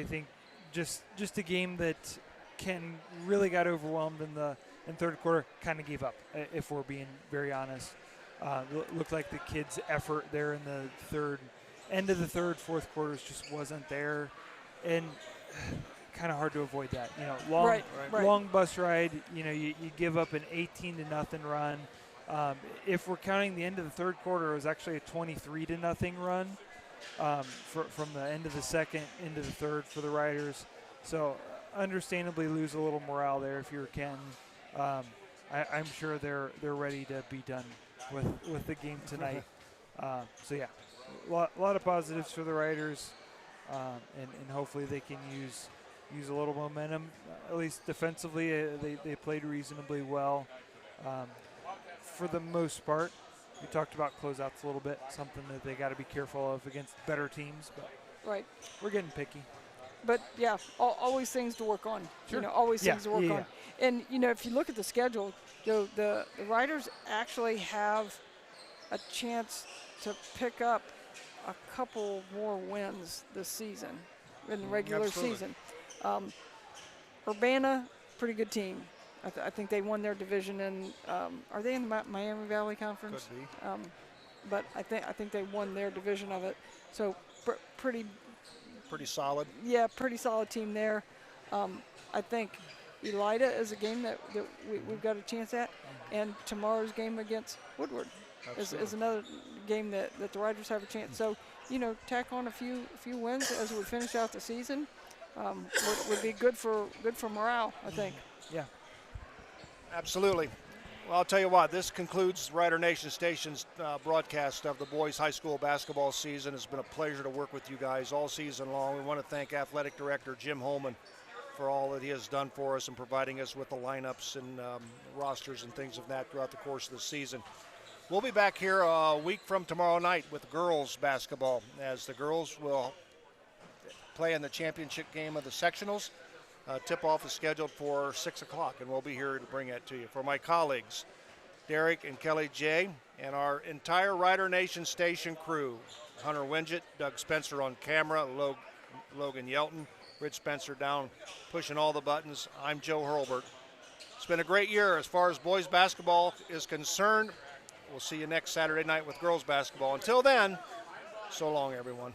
think just a game that Kenton really got overwhelmed in third quarter. Kind of gave up, if we're being very honest. Looked like the kids' effort there in the end of the third, fourth quarters just wasn't there. And kind of hard to avoid that. Long bus ride. You give up an 18-0 run. If we're counting the end of the third quarter, it was actually a 23-0 run from the end of the second into the third for the Riders. So understandably lose a little morale there if you're Kenton. I'm sure they're ready to be done with the game tonight. A lot of positives for the Riders. And hopefully they can use a little momentum. At least defensively, they played reasonably well. For the most part, we talked about closeouts a little bit, something that they got to be careful of against better teams. But we're getting picky. But yeah, always things to work on. Sure. Always things to work on. And if you look at the schedule, the Riders actually have a chance to pick up a couple more wins this season in the regular season. Urbana, pretty good team. I think they won their division in. Are they in the Miami Valley Conference? Could be. But I think they won their division of it. So pretty solid. Yeah, pretty solid team there. I think Elida is a game that we've got a chance at, and tomorrow's game against Woodward is another game that the Riders have a chance. So, tack on a few wins as we finish out the season would be good for morale, I think. Yeah. Absolutely. Well, I'll tell you what, this concludes Rider Nation Station's broadcast of the boys high school basketball season. It's been a pleasure to work with you guys all season long. We want to thank Athletic Director Jim Holman for all that he has done for us and providing us with the lineups and rosters and things of that throughout the course of the season. We'll be back here a week from tomorrow night with girls basketball, as the girls will play in the championship game of the sectionals. Tip-off is scheduled for 6 o'clock, and we'll be here to bring that to you. For my colleagues, Derek and Kelly J., and our entire Rider Nation Station crew, Hunter Winget, Doug Spencer on camera, Logan Yelton, Rich Spencer down pushing all the buttons. I'm Joe Hurlbert. It's been a great year as far as boys basketball is concerned. We'll see you next Saturday night with girls basketball. Until then, so long, everyone.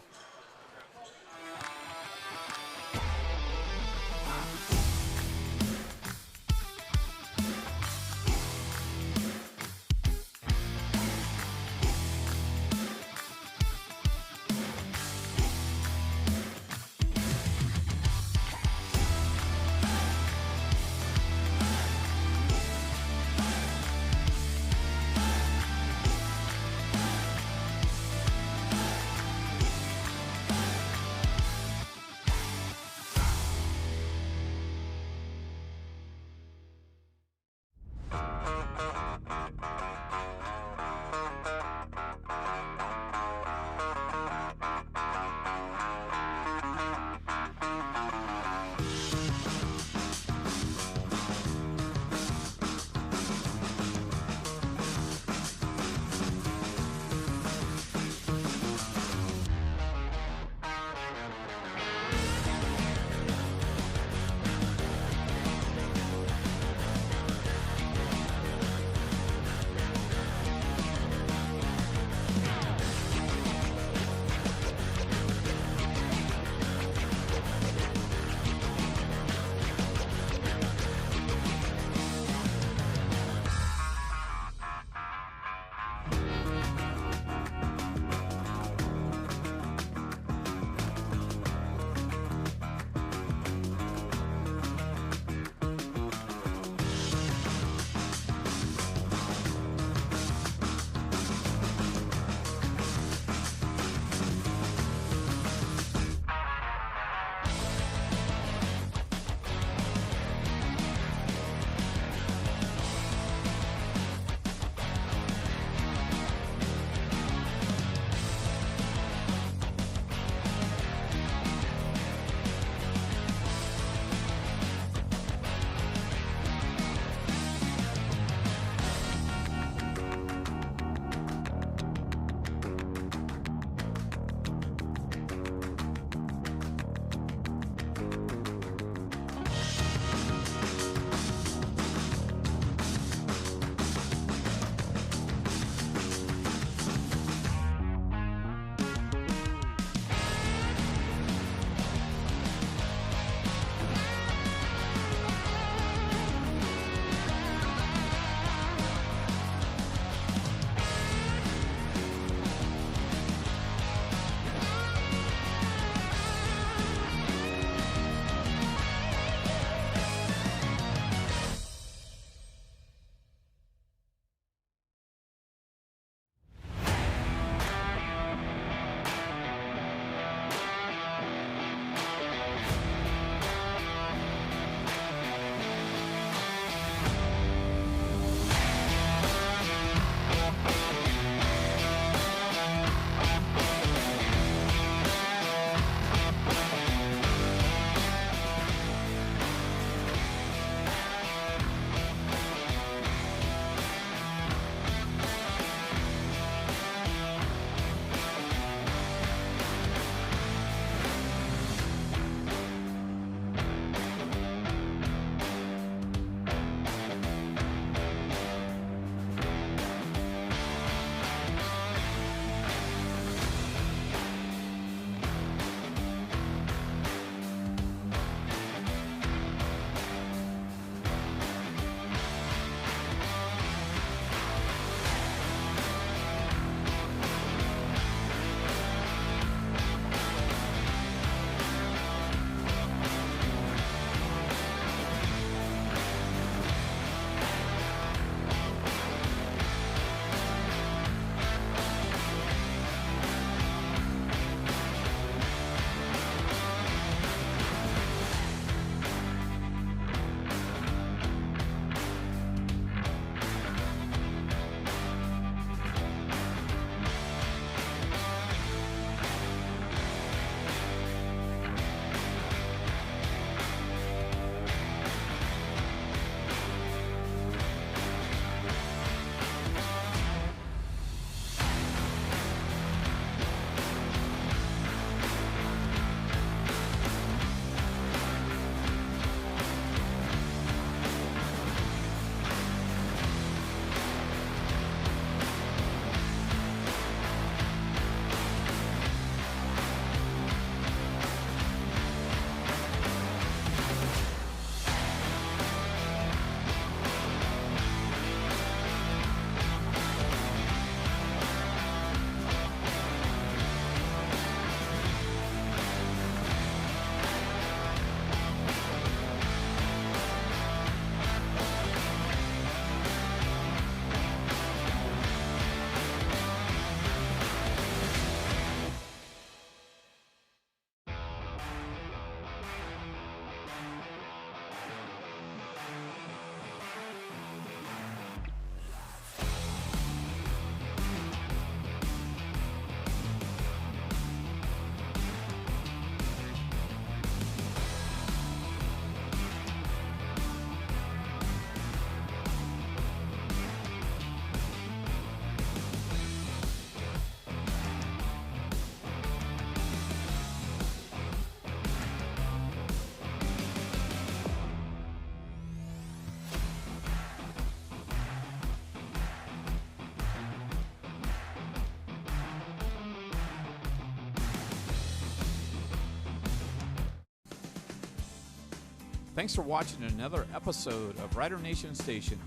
Thanks for watching another episode of Rider Nation Station.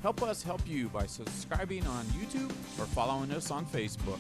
Help us help you by subscribing on YouTube or following us on Facebook.